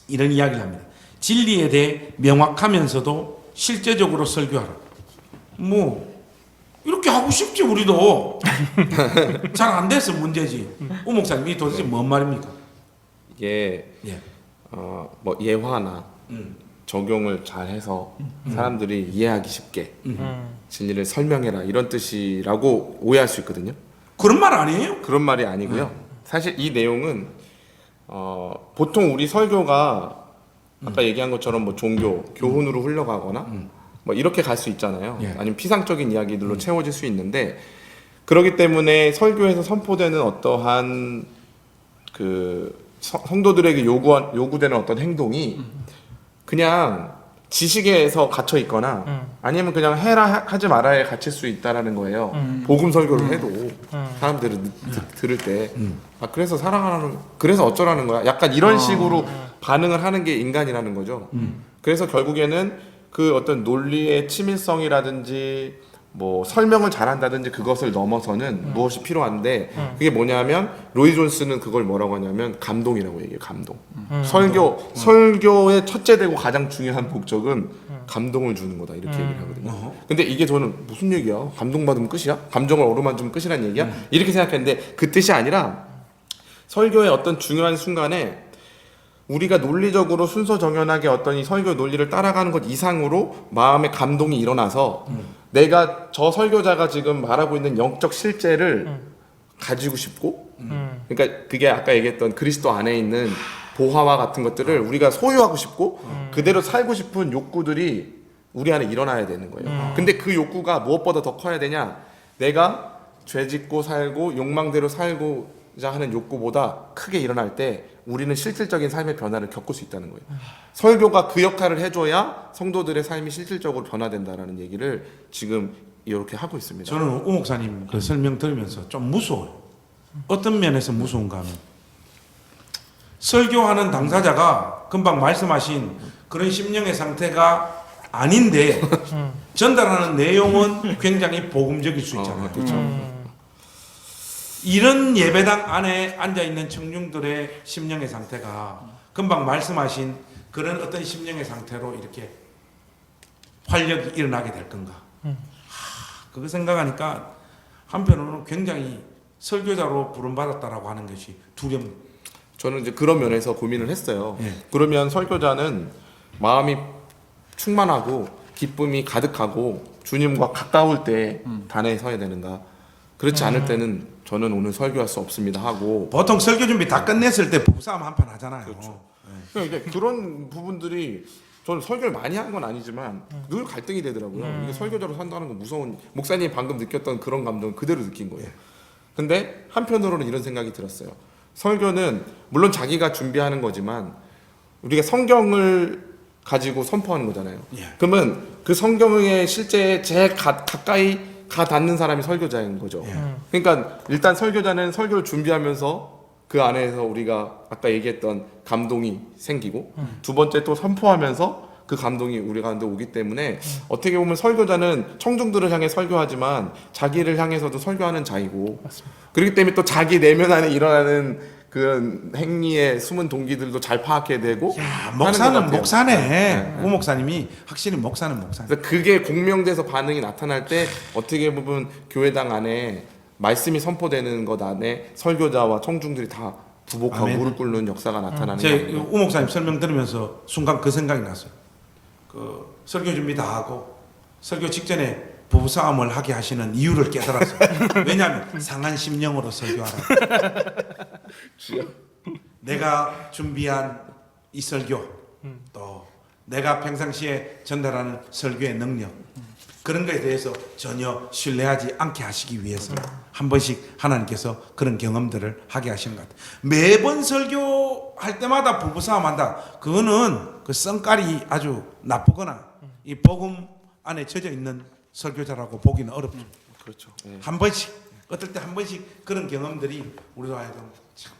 이런 이야기를 합니다. 진리에 대해 명확하면서도 실제적으로 설교하라. 뭐 이렇게 하고 싶지 우리도 잘 안 돼서 문제지. 오 목사님 이 도대체 뭔 말입니까? 이게 예. 뭐 예화나 적용을 잘해서 사람들이 이해하기 쉽게 진리를 설명해라 이런 뜻이라고 오해할 수 있거든요. 그런 말 아니에요? 그런 말이 아니고요. 사실 이 내용은 보통 우리 설교가 아까 얘기한 것처럼 뭐 종교, 교훈으로 흘러가거나 뭐 이렇게 갈 수 있잖아요. 예. 아니면 피상적인 이야기들로 채워질 수 있는데 그렇기 때문에 설교에서 선포되는 어떠한 그 성도들에게 요구되는 어떤 행동이 그냥 지식에서 gat혀 있거나 아니면 그냥 해라 하지 말아야 갇힐 수 있다라는 거예요. 복음 설교를 해도 사람들이 들을 때 그래서 사랑하라는 그래서 어쩌라는 거야. 약간 이런 식으로 반응을 하는 게 인간이라는 거죠. 그래서 결국에는 그 어떤 논리의 치밀성이라든지 뭐 설명을 잘한다든지 그것을 넘어서는 무엇이 필요한데 그게 뭐냐면 로이 존스는 그걸 뭐라고 하냐면 감동이라고 얘기해요. 감동. 설교의 첫째 되고 가장 중요한 목적은 감동을 주는 거다 이렇게 얘기를 하거든요. 근데 이게 저는 무슨 얘기야? 감동받으면 끝이야? 감정을 어루만지면 끝이란 얘기야? 이렇게 생각했는데 그 뜻이 아니라 설교의 어떤 중요한 순간에 우리가 논리적으로 순서 정연하게 어떤 이 설교 논리를 따라가는 것 이상으로 마음의 감동이 일어나서 내가 저 설교자가 지금 말하고 있는 영적 실제를 가지고 싶고 그러니까 그게 아까 얘기했던 그리스도 안에 있는 보화와 같은 것들을 우리가 소유하고 싶고 그대로 살고 싶은 욕구들이 우리 안에 일어나야 되는 거예요. 근데 그 욕구가 무엇보다 더 커야 되냐? 내가 죄 짓고 살고 욕망대로 살고자 하는 욕구보다 크게 일어날 때 우리는 실질적인 삶의 변화를 겪을 수 있다는 거예요. 설교가 그 역할을 해줘야 성도들의 삶이 실질적으로 변화된다라는 얘기를 지금 이렇게 하고 있습니다. 저는 오 목사님 그 설명 들으면서 좀 무서워요. 어떤 면에서 무서운가 하면 설교하는 당사자가 금방 말씀하신 그런 심령의 상태가 아닌데 전달하는 내용은 굉장히 복음적일 수 있잖아요. 그렇죠. 이런 예배당 안에 앉아있는 청중들의 심령의 상태가 금방 말씀하신 그런 어떤 심령의 상태로 이렇게 활력이 일어나게 될 건가. 그거 생각하니까 한편으로는 굉장히 설교자로 부름받았다라고 하는 것이 두렵네요. 저는 이제 그런 면에서 고민을 했어요. 예. 그러면 설교자는 마음이 충만하고 기쁨이 가득하고 주님과 가까울 때 단에 서야 되는가? 그렇지 않을 때는 저는 오늘 설교할 수 없습니다 하고 보통 설교 준비 다 끝냈을 때 부부싸움 한판 하잖아요. 그렇죠. 이제 그런 부분들이 저는 설교를 많이 한 건 아니지만 늘 갈등이 되더라고요. 이게 설교자로 산다는 건 무서운 목사님이 방금 느꼈던 그런 감정을 그대로 느낀 거예요. 근데 한편으로는 이런 생각이 들었어요. 설교는 물론 자기가 준비하는 거지만 우리가 성경을 가지고 선포하는 거잖아요. 예. 그러면 그 성경에 실제 제일 가까이 가 닿는 사람이 설교자인 거죠. 그러니까 일단 설교자는 설교를 준비하면서 그 안에서 우리가 아까 얘기했던 감동이 생기고 두 번째 또 선포하면서 그 감동이 우리 가운데 오기 때문에 어떻게 보면 설교자는 청중들을 향해 설교하지만 자기를 향해서도 설교하는 자이고 그렇기 때문에 또 자기 내면 안에 일어나는 그 행위의 숨은 동기들도 잘 파악해야 되고 야, 하는 목사는 것 같아요. 목사네. 오 목사님이 확실히 목사는 목사네. 그래서 그게 공명돼서 반응이 나타날 때 어떻게 보면 교회당 안에 말씀이 선포되는 것 안에 설교자와 청중들이 다 부복하고 아멘. 무릎 꿇는 역사가 나타나는 제 거예요. 오 목사님 설명 들으면서 순간 그 생각이 났어요. 그 설교 준비 다 하고 설교 직전에 부부싸움을 하게 하시는 이유를 깨달았어요. 왜냐하면 상한 심령으로 설교하라. 내가 준비한 이 설교 또 내가 평상시에 전달하는 설교의 능력 그런 것에 대해서 전혀 신뢰하지 않게 하시기 위해서 한 번씩 하나님께서 그런 경험들을 하게 하시는 것 같아요. 매번 설교할 때마다 부부싸움 한다. 그거는 그 성깔이 아주 나쁘거나 이 복음 안에 젖어 있는 설교자라고 보기는 어렵죠. 그렇죠. 네. 한 번씩 어떨 때 한 번씩 그런 경험들이 우리도 하여금 참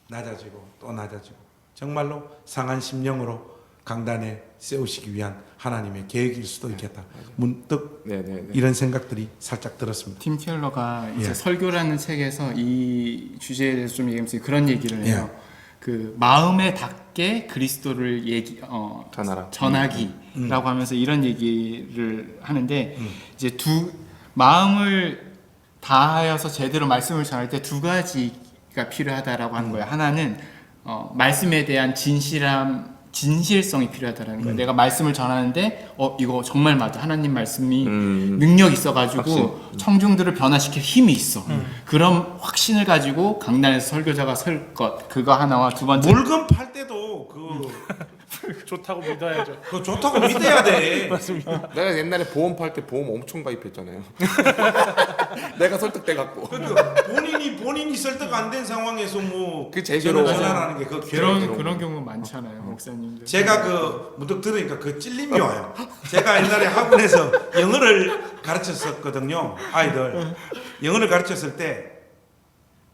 낮아지고 또 낮아지고 정말로 상한 심령으로 강단에 세우시기 위한 하나님의 계획일 수도 있겠다. 문득 네네네. 이런 생각들이 살짝 들었습니다. 팀 켈러가 이제 예. 설교라는 책에서 이 주제에 대해서 좀 얘기하면서 그런 얘기를 해요. 예. 그 마음에 닿게 그리스도를 전하라. 전하기라고 하면서 이런 얘기를 하는데 이제 마음을 다하여서 제대로 말씀을 전할 때 두 가지가 필요하다라고 하는 거예요. 하나는 말씀에 대한 진실성이 필요하다라는 거예요. 내가 말씀을 전하는데 이거 정말 맞아. 하나님 말씀이 능력 있어가지고 청중들을 변화시킬 힘이 있어. 그런 확신을 가지고 강단에서 설교자가 설 것. 그거 하나와 두 번째. 물건 팔 때도 좋다고 믿어야죠. 그거 좋다고 믿어야 돼. 내가 옛날에 보험 팔 때 보험 엄청 가입했잖아요. 내가 설득돼 갖고. 그러니까 본인이 설득 안 된 상황에서 뭐 그 제대로 전환하는 게 그 그런 경우 많잖아요, 목사님들. 제가 그 문득 들으니까 그 찔림이 와요. 제가 옛날에 학원에서 영어를 가르쳤었거든요. 아이들 영어를 가르쳤을 때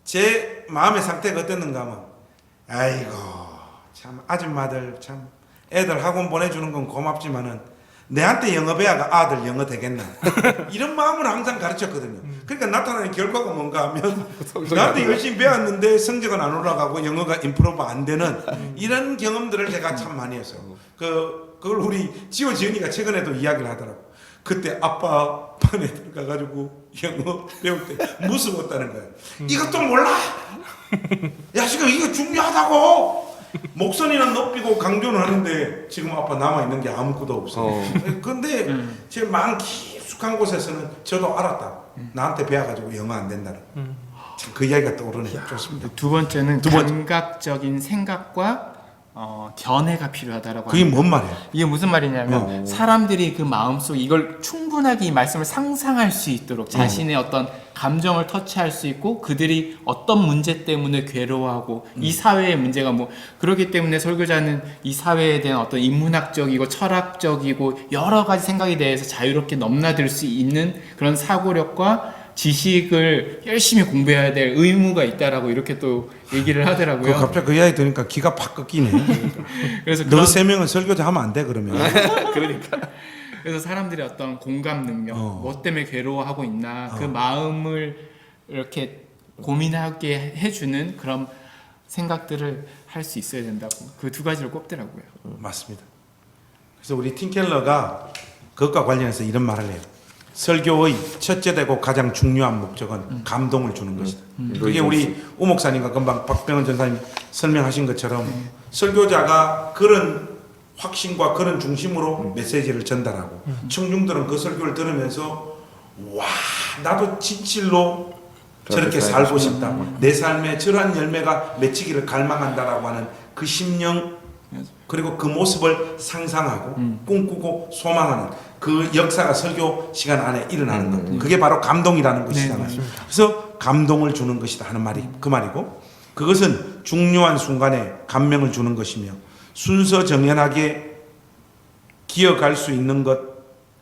제 마음의 상태가 어땠는가 하면 아이고 참 아줌마들 참 애들 학원 보내주는 건 고맙지만은 내한테 영어 배워가 아들 영어 되겠나 이런 마음으로 항상 가르쳤거든요. 그러니까 나타나는 결과가 뭔가 하면 나한테 열심히 배웠는데 성적은 안 올라가고 영어가 임프로브 안 되는 이런 경험들을 제가 참 많이 했어요. 그걸 우리 지호 지은이가 최근에도 이야기를 하더라고. 그때 아빠 반에 들어가가지고 영어 배울 때 무서웠다는 거예요. 이것도 몰라? 야 지금 이거 중요하다고. 목소리는 높이고 강조는 하는데 지금 아빠 남아있는 게 아무것도 없어. 근데 제 마음 깊숙한 곳에서는 저도 알았다. 나한테 배워가지고 영어 안 된다는. 참 그 이야기가 떠오르네요. 좋습니다. 두 번째는 두 번째. 감각적인 생각과 견해가 필요하다라고 그게 합니다. 뭔 말이에요? 이게 무슨 말이냐면 사람들이 그 마음속 이걸 충분하게 이 말씀을 상상할 수 있도록 자신의 어떤 감정을 터치할 수 있고 그들이 어떤 문제 때문에 괴로워하고 이 사회의 문제가 뭐 그렇기 때문에 설교자는 이 사회에 대한 어떤 인문학적이고 철학적이고 여러 가지 생각에 대해서 자유롭게 넘나들 수 있는 그런 사고력과 지식을 열심히 공부해야 될 의무가 있다라고 이렇게 또 얘기를 하더라고요. 갑자기 그 이야기 들으니까 기가 팍 꺾이네. 그래서 너 세 명은 설교자 하면 안 돼 그러면. 그러니까 그래서 사람들의 어떤 공감 능력, 뭐 때문에 괴로워하고 있나 그 마음을 이렇게 고민하게 해주는 그런 생각들을 할 수 있어야 된다고 그 두 가지를 꼽더라고요. 맞습니다. 그래서 우리 팀켈러가 그것과 관련해서 이런 말을 해요. 설교의 첫째 되고 가장 중요한 목적은 감동을 주는 것이다. 그게 우리 우 목사님과 금방 박병원 전사님 설명하신 것처럼 설교자가 그런 확신과 그런 중심으로 메시지를 전달하고 청중들은 그 설교를 들으면서 와 나도 진실로 저렇게 살고 싶다. 내 삶에 저러한 열매가 맺히기를 갈망한다라고 하는 그 심령 그리고 그 모습을 상상하고 꿈꾸고 소망하는 그 역사가 설교 시간 안에 일어나는 것. 그게 바로 감동이라는 것이잖아요. 그래서 감동을 주는 것이다 하는 말이 그 말이고 그것은 중요한 순간에 감명을 주는 것이며 순서 정연하게 기억할 수 있는 것,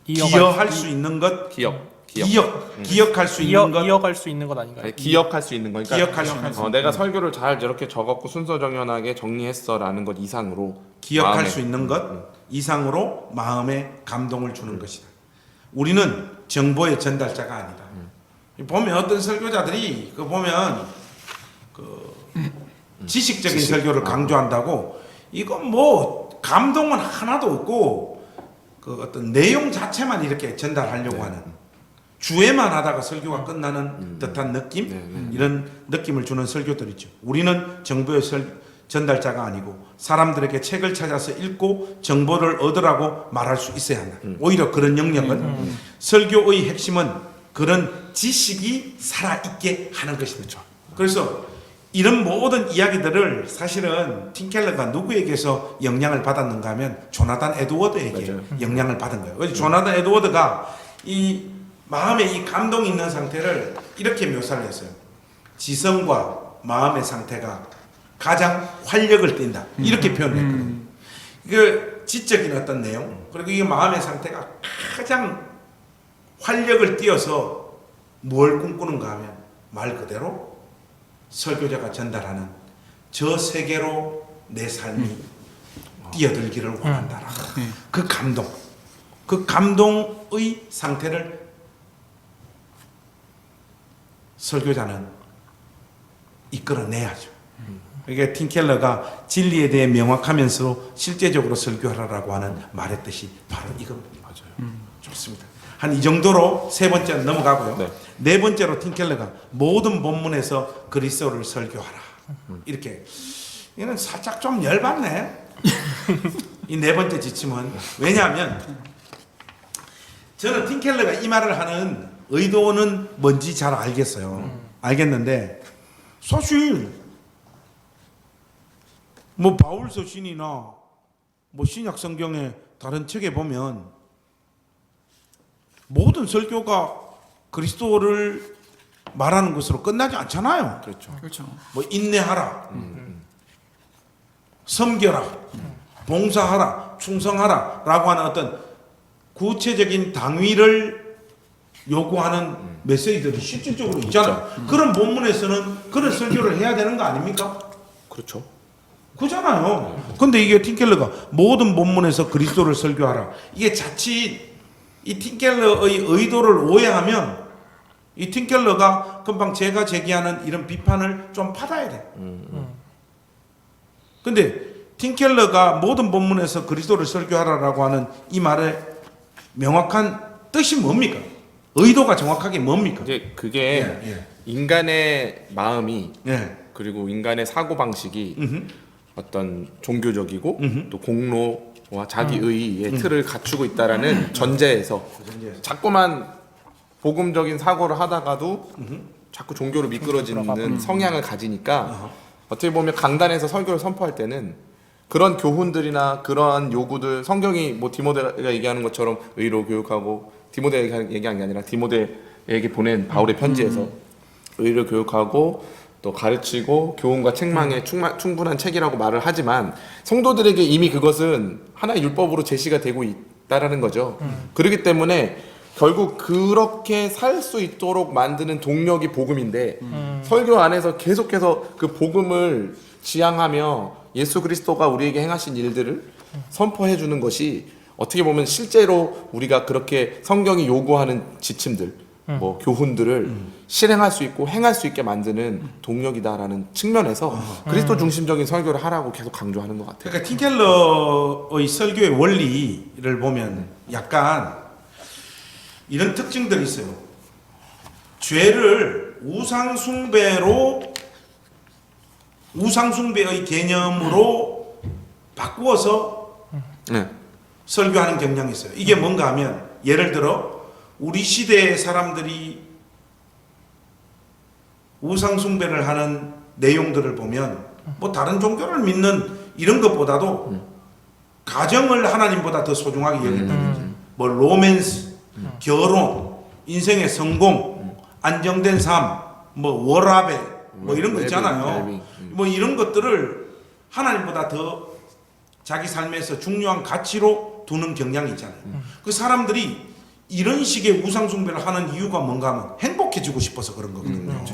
기여할 수 있는 것, 기억할 수 있는 것, 이어갈 수 있는 것 아닌가요? 아니, 기억할 수 있는 거니까 기억할 수 있는 것, 내가 설교를 잘 저렇게 적었고 순서정연하게 정리했어라는 것 이상으로 기억할 마음에, 수 있는 것 이상으로 마음에 감동을 주는 것이다. 우리는 정보의 전달자가 아니다. 보면 어떤 설교자들이 그 보면 그 지식적인 설교를 강조한다고 이건 뭐 감동은 하나도 없고 그 어떤 내용 자체만 이렇게 전달하려고 하는 주에만 하다가 설교가 끝나는 듯한 느낌 이런 느낌을 주는 설교들이죠. 우리는 정보의 전달자가 아니고 사람들에게 책을 찾아서 읽고 정보를 얻으라고 말할 수 있어야 한다. 오히려 그런 영역은 설교의 핵심은 그런 지식이 살아있게 하는 것입니다. 그래서 이런 모든 이야기들을 사실은 팀켈러가 누구에게서 영향을 받았는가 하면 조나단 에드워드에게 영향을 받은 거예요. 그래서 조나단 에드워드가 이 마음에 이 감동이 있는 상태를 이렇게 묘사를 했어요. 지성과 마음의 상태가 가장 활력을 띈다. 이렇게 표현했거든요. 그 지적인 어떤 내용 그리고 이 마음의 상태가 가장 활력을 띄어서 뭘 꿈꾸는가 하면 말 그대로 설교자가 전달하는 저 세계로 내 삶이 뛰어들기를 원한다라. 그 감동, 그 감동의 상태를 설교자는 이끌어내야죠. 그러니까 팀켈러가 진리에 대해 명확하면서 실제적으로 설교하라고 하는 말의 뜻이 바로 이겁니다. 맞아요. 좋습니다. 한 이 정도로 세 번째 넘어가고요. 네 번째로 팀켈러가 모든 본문에서 그리스도를 설교하라. 이렇게 이는 살짝 좀 열받네. 이 네 번째 지침은 왜냐하면 저는 팀켈러가 이 말을 하는 의도는 뭔지 잘 알겠어요. 알겠는데 사실 뭐 바울 서신이나 뭐 신약 성경의 다른 책에 보면 모든 설교가 그리스도를 말하는 것으로 끝나지 않잖아요. 그렇죠. 뭐 인내하라, 섬겨라, 봉사하라, 충성하라라고 하는 어떤 구체적인 당위를 요구하는 메시지들이 실질적으로 있잖아요. 그런 본문에서는 그런 설교를 해야 되는 거 아닙니까? 그렇죠. 그잖아요. 근데 이게 팀켈러가 모든 본문에서 그리스도를 설교하라. 이게 자칫 이 팀켈러의 의도를 오해하면 이 팀켈러가 금방 제가 제기하는 이런 비판을 좀 받아야 돼. 근데 팀켈러가 모든 본문에서 그리스도를 설교하라라고 하는 이 말의 명확한 뜻이 뭡니까? 의도가 정확하게 뭡니까? 이제 그게 인간의 마음이 그리고 인간의 사고 방식이 어떤 종교적이고 또 공로와 자기의의 틀을 갖추고 있다라는 전제에서 자꾸만 복음적인 사고를 하다가도 자꾸 종교로 미끄러지는 성향을 가지니까 어떻게 보면 강단에서 설교를 선포할 때는 그런 교훈들이나 그러한 요구들 성경이 뭐 디모데가 얘기하는 것처럼 의로 교육하고 디모데가 얘기한 게 아니라 디모데에게 보낸 바울의 편지에서 의로 교육하고 또 가르치고 교훈과 책망에 충분한 책이라고 말을 하지만 성도들에게 이미 그것은 하나의 율법으로 제시가 되고 있다라는 거죠. 그렇기 때문에 결국 그렇게 살 수 있도록 만드는 동력이 복음인데 설교 안에서 계속해서 그 복음을 지향하며 예수 그리스도가 우리에게 행하신 일들을 선포해 주는 것이 어떻게 보면 실제로 우리가 그렇게 성경이 요구하는 지침들 뭐 교훈들을 실행할 수 있고 행할 수 있게 만드는 동력이다라는 측면에서 그리스도 중심적인 설교를 하라고 계속 강조하는 것 같아요. 그러니까 틴켈러의 설교의 원리를 보면 약간 이런 특징들이 있어요. 죄를 우상숭배의 개념으로 바꾸어서 네. 설교하는 경향이 있어요. 이게 뭔가 하면 예를 들어 우리 시대의 사람들이 우상숭배를 하는 내용들을 보면 뭐 다른 종교를 믿는 이런 것보다도 가정을 하나님보다 더 소중하게 여긴다는 거죠. 뭐 로맨스, 결혼, 인생의 성공, 안정된 삶, 뭐 워라벨, 뭐 이런 거 있잖아요. 뭐 이런 것들을 하나님보다 더 자기 삶에서 중요한 가치로 두는 경향이 있잖아요. 그 사람들이 이런 식의 우상숭배를 하는 이유가 뭔가 하면 행복해지고 싶어서 그런 거거든요.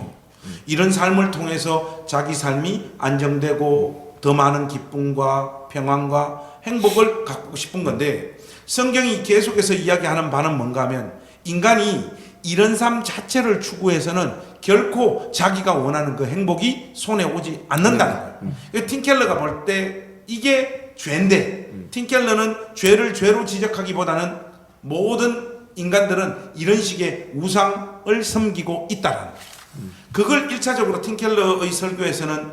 이런 삶을 통해서 자기 삶이 안정되고 더 많은 기쁨과 평안과 행복을 갖고 싶은 건데 성경이 계속해서 이야기하는 바는 뭔가 하면 인간이 이런 삶 자체를 추구해서는 결코 자기가 원하는 그 행복이 손에 오지 않는다는 거예요. 틴켈러가 볼 때 이게 죄인데 틴켈러는 죄를 죄로 지적하기보다는 모든 인간들은 이런 식의 우상을 섬기고 있다라는 거예요. 그걸 1차적으로 틴켈러의 설교에서는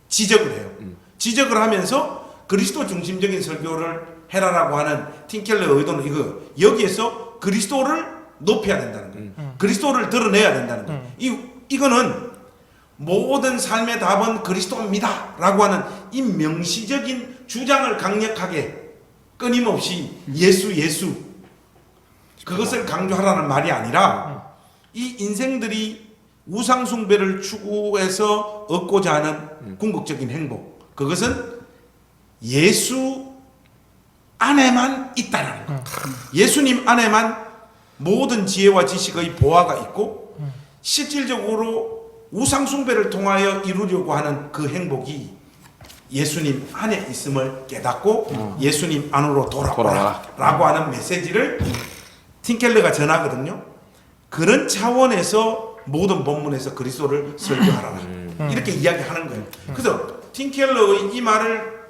지적을 해요. 지적을 하면서 그리스도 중심적인 설교를 해라라고 하는 틴켈러의 의도는 이거 여기에서 그리스도를 높여야 된다는 거예요. 그리스도를 드러내야 된다는 거예요. 이거는 모든 삶의 답은 그리스도입니다 라고 하는 이 명시적인 주장을 강력하게 끊임없이 예수 그것을 강조하라는 말이 아니라 이 인생들이 우상숭배를 추구해서 얻고자 하는 궁극적인 행복 그것은 예수 안에만 있다는 거예요. 예수님 안에만 모든 지혜와 지식의 보화가 있고 실질적으로 우상숭배를 통하여 이루려고 하는 그 행복이 예수님 안에 있음을 깨닫고 예수님 안으로 돌아오라 라고 하는 메시지를 틴켈러가 전하거든요. 그런 차원에서 모든 본문에서 그리스도를 설교하라 이렇게 이야기하는 거예요. 그래서 틴켈러의 이 말을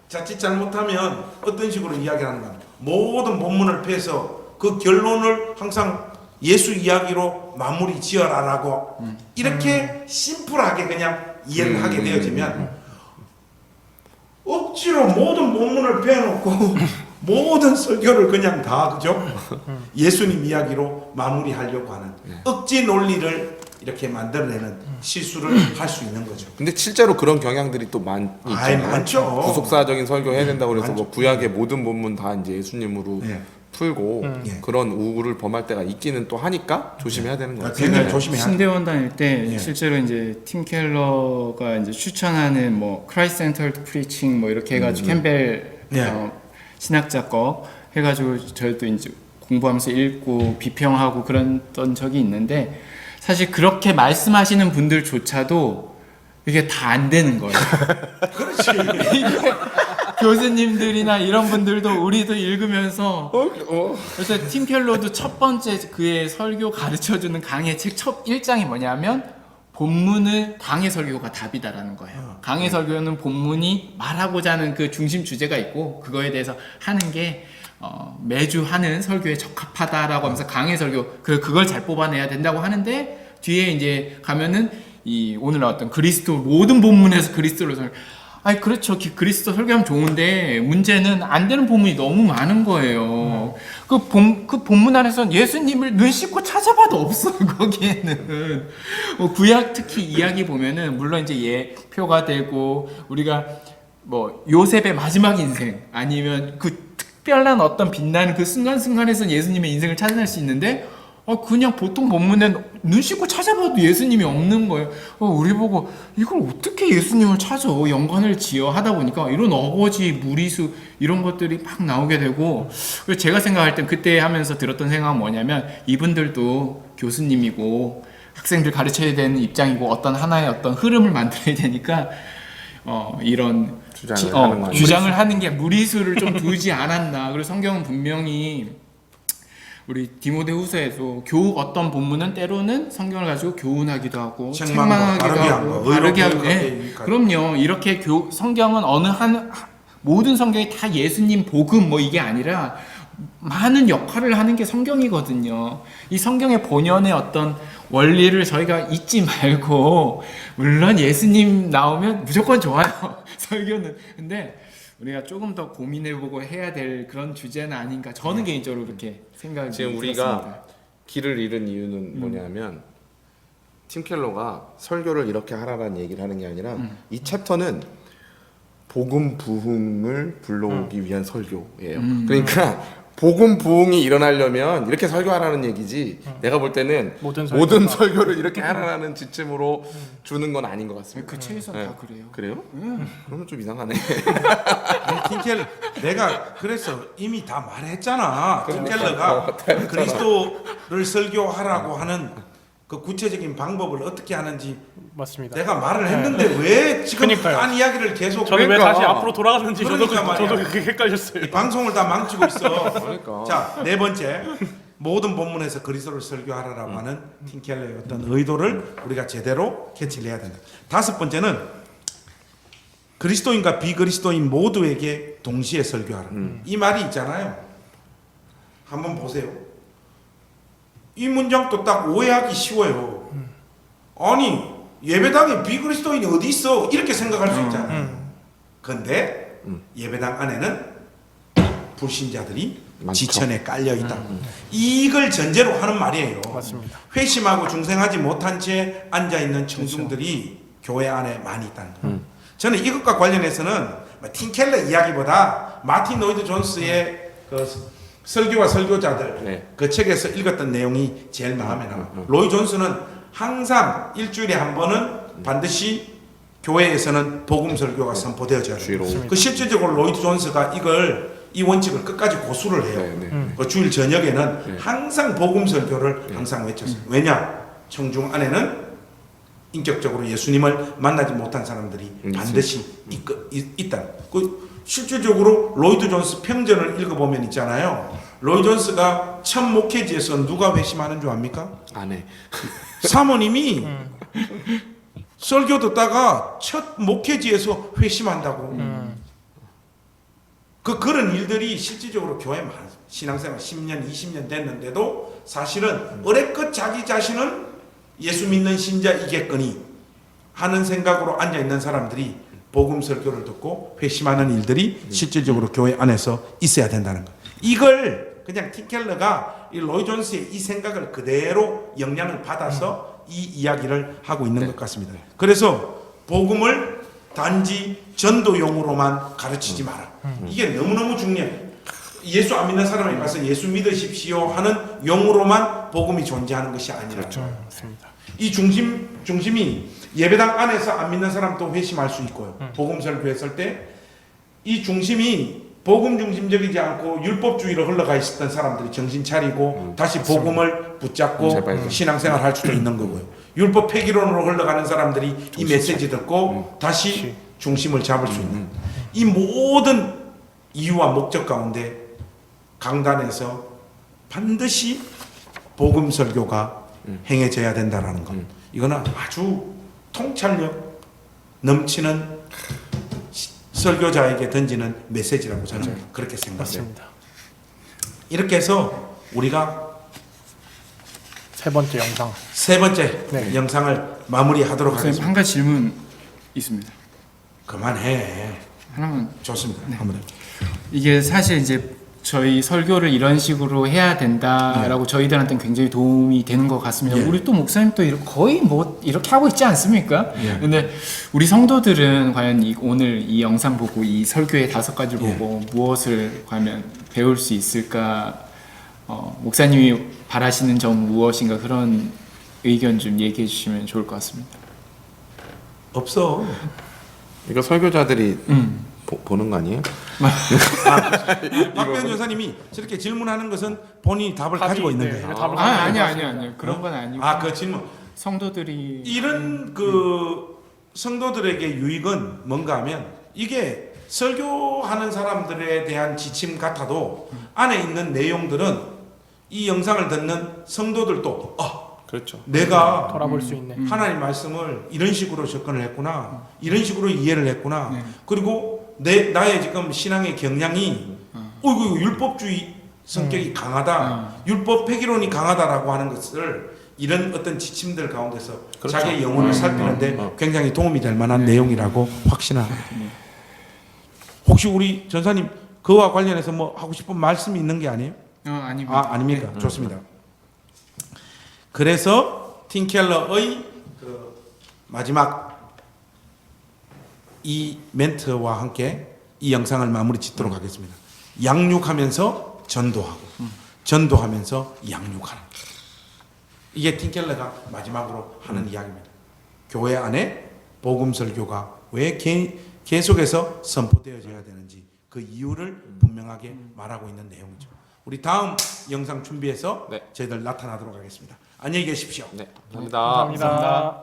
자칫 잘못하면 어떤 식으로 이야기하는가 모든 본문을 패서 그 결론을 항상 예수 이야기로 마무리 지어라라고 이렇게 심플하게 그냥 이해를 하게 되어지면 억지로 모든 본문을 빼놓고 모든 설교를 그냥 다 그죠? 예수님 이야기로 마무리하려고 하는 억지 논리를 이렇게 만들어내는 실수를 할 수 있는 거죠. 근데 실제로 그런 경향들이 또 있잖아요. 많죠. 구속사적인 설교 해야 된다고 그래서 많죠. 뭐 구약의 모든 본문 다 이제 예수님으로 풀고 그런 우를 범할 때가 있기는 또 하니까 조심해야 되는 것 같아요. 굉장히 조심해야 돼요. 신대원 다닐 때 실제로 이제 팀 켈러가 이제 추천하는 뭐 크라이스트 센터드 프리칭 뭐 이렇게 해가지고 캠벨 신학자 거 해가지고 저희도 이제 공부하면서 읽고 비평하고 그랬던 적이 있는데 사실 그렇게 말씀하시는 분들조차도 이게 다 안 되는 거예요. 그렇지. 이게 교수님들이나 이런 분들도 우리도 읽으면서 그래서 팀 켈러도 첫 번째 그의 설교 가르쳐주는 강의 책 첫 1장이 뭐냐면 본문을 강의 설교가 답이다라는 거예요. 강의 설교는 본문이 말하고자 하는 그 중심 주제가 있고 그거에 대해서 하는 게 매주 하는 설교에 적합하다라고 하면서 강의 설교 그걸 잘 뽑아내야 된다고 하는데 뒤에 이제 가면은 이 오늘 나왔던 그리스도 모든 본문에서 그리스도를 아니 그렇죠. 그리스도 설교하면 좋은데 문제는 안 되는 본문이 너무 많은 거예요. 그 본문 안에서는 예수님을 눈 씻고 찾아봐도 없어요. 거기에는 구약 특히 이야기 보면은 물론 이제 예표가 되고 우리가 뭐 요셉의 마지막 인생 아니면 그 특별한 어떤 빛나는 그 순간순간에서 예수님의 인생을 찾아낼 수 있는데 그냥 보통 본문에 눈 씻고 찾아봐도 예수님이 없는 거예요. 우리 보고 이걸 어떻게 예수님을 찾아 연관을 지어 하다 보니까 이런 어거지 무리수 이런 것들이 막 나오게 되고, 그래서 제가 생각할 땐 그때 하면서 들었던 생각은 뭐냐면 이분들도 교수님이고 학생들 가르쳐야 되는 입장이고 어떤 하나의 어떤 흐름을 만들어야 되니까 이런 주장을 하는 게 무리수를 좀 두지 않았나. 그리고 성경은 분명히 우리 디모데후서에서 어떤 본문은 때로는 성경을 가지고 교훈하기도 하고 책망하기도 하고 바르게 하고 그럼요. 이렇게 성경은 모든 성경이 다 예수님 복음 뭐 이게 아니라 많은 역할을 하는 게 성경이거든요. 이 성경의 본연의 어떤 원리를 저희가 잊지 말고, 물론 예수님 나오면 무조건 좋아요. 설교는. 근데 우리가 조금 더 고민해보고 해야 될 그런 주제는 아닌가. 저는 개인적으로 그렇게 생각이 지금 들었습니다. 우리가 길을 잃은 이유는 뭐냐면 팀 켈러가 설교를 이렇게 하라는 얘기를 하는 게 아니라 이 챕터는 복음 부흥을 불러오기 위한 설교예요. 그러니까 복음 부흥이 일어나려면 이렇게 설교하라는 얘기지. 내가 볼 때는 모든 설교를 이렇게 하라는 지침으로 주는 건 아닌 것 같습니다. 그 책에서 다 그래요. 그래요? 그러면 좀 이상하네. 아니, 팀켈러 내가 그래서 이미 다 말했잖아. 팀켈러가 그리스도를 설교하라고 하는 그 구체적인 방법을 어떻게 하는지 맞습니다. 내가 말을 했는데 왜 지금 그러니까요. 딴 이야기를 계속 저는 왜 다시 앞으로 돌아갔는지 그러니까 저도 말이야. 그게 헷갈렸어요. 이 방송을 다 망치고 있어. 그러니까. 자, 네 번째. 모든 본문에서 그리스도를 설교하라고 하는 팀켈러의 어떤 의도를 우리가 제대로 캐치를 해야 된다. 다섯 번째는 그리스도인과 비그리스도인 모두에게 동시에 설교하라. 이 말이 있잖아요. 한번 보세요. 이 문장도 딱 오해하기 쉬워요. 아니 예배당에 비그리스도인이 어디 있어? 이렇게 생각할 수 있잖아요. 그런데 예배당 안에는 불신자들이 많죠. 지천에 깔려 있다. 이걸 전제로 하는 말이에요. 맞습니다. 회심하고 중생하지 못한 채 앉아 있는 청중들이 교회 안에 많이 있다는 거예요. 저는 이것과 관련해서는 팀켈러 이야기보다 마틴 로이드 존스의 그 설교와 설교자들 그 책에서 읽었던 내용이 제일 마음에 남아요. 로이 존스는 항상 일주일에 한 번은 반드시 교회에서는 복음 설교가 선포되어져야 돼요. 그 실질적으로 로이드 존스가 이 원칙을 끝까지 고수를 해요. 그 주일 저녁에는 항상 복음 설교를 항상 외쳤어요. 왜냐? 청중 안에는 인격적으로 예수님을 만나지 못한 사람들이 반드시 있다. 그 실질적으로 로이드 존스 평전을 읽어보면 있잖아요. 로이드 존스가 첫 목회지에서 누가 회심하는 줄 압니까? 안 해. 사모님이 설교 듣다가 첫 목회지에서 회심한다고. 그런 일들이 실질적으로 교회 신앙생활 10년, 20년 됐는데도 사실은 어레껏 자기 자신은 예수 믿는 신자이겠거니 하는 생각으로 앉아있는 사람들이 복음 설교를 듣고 회심하는 일들이 실질적으로 교회 안에서 있어야 된다는 거. 이걸 그냥 팀켈러가 이 로이 존스의 이 생각을 그대로 영향을 받아서 이 이야기를 하고 있는 것 같습니다. 그래서 복음을 단지 전도용으로만 가르치지 마라. 이게 너무너무 중요해요. 예수 안 믿는 사람에게 가서 예수 믿으십시오 하는 용으로만 복음이 존재하는 것이 아니라. 맞습니다. 이 중심이 예배당 안에서 안 믿는 사람도 회심할 수 있고요. 복음 설교했을 때 이 중심이 복음 중심적이지 않고 율법주의로 흘러가 있었던 사람들이 정신 차리고 다시 복음을 붙잡고 신앙생활 할 수도 있는 거고요. 율법 폐기론으로 흘러가는 사람들이 이 메시지 듣고 다시 중심을 잡을 수 있는 이 모든 이유와 목적 가운데 강단에서 반드시 복음 설교가 행해져야 된다라는 것. 이거는 아주 통찰력 넘치는 설교자에게 던지는 메시지라고 저는 그렇게 생각합니다. 이렇게 해서 우리가 세 번째 영상. 세 번째 영상을 마무리하도록 하겠습니다. 한 가지 질문 있습니다. 그만해. 하나만. 좋습니다. 한번 이게 사실 이제 저희 설교를 이런 식으로 해야 된다라고 저희들한테는 굉장히 도움이 되는 것 같습니다. 예. 우리 또 목사님도 거의 뭐 이렇게 하고 있지 않습니까? 예. 근데 우리 성도들은 과연 오늘 이 영상 보고 이 설교의 5가지를 예. 보고 무엇을 과연 배울 수 있을까? 목사님이 바라시는 점 무엇인가 그런 의견 좀 얘기해 주시면 좋을 것 같습니다. 없어. 이거 설교자들이 보는 거 아니에요? 박병 교사님이 저렇게 질문하는 것은 본인이 답을 가지고 있는 네, 거예요. 답을 가지고 있는 아니요. 그런 건 아니고. 그 질문. 성도들이 이런 그 성도들에게 유익은 뭔가 하면 이게 설교하는 사람들에 대한 지침 같아도 안에 있는 내용들은 이 영상을 듣는 성도들도 그렇죠. 내가 돌아볼 수 있네. 하나님 말씀을 이런 식으로 접근을 했구나, 이런 식으로 이해를 했구나. 네. 그리고 나의 지금 신앙의 경향이 이거 율법주의 성격이 강하다, 율법 폐기론이 강하다라고 하는 것을 이런 어떤 지침들 가운데서 그렇죠. 자기의 영혼을 살피는데 굉장히 도움이 될 만한 내용이라고 확신합니다. 혹시 우리 전사님 그와 관련해서 뭐 하고 싶은 말씀이 있는 게 아니에요? 아닙니다. 아닙니까? 좋습니다. 그래서 팀켈러의 그 마지막 이 멘트와 함께 이 영상을 마무리 짓도록 하겠습니다. 양육하면서 전도하고 전도하면서 양육하는, 이게 팀켈러가 마지막으로 하는 이야기입니다. 교회 안에 복음 설교가 왜 계속해서 선포되어져야 되는지 그 이유를 분명하게 말하고 있는 내용이죠. 우리 다음 영상 준비해서 네. 저희들 나타나도록 하겠습니다. 안녕히 계십시오. 네, 감사합니다. 감사합니다.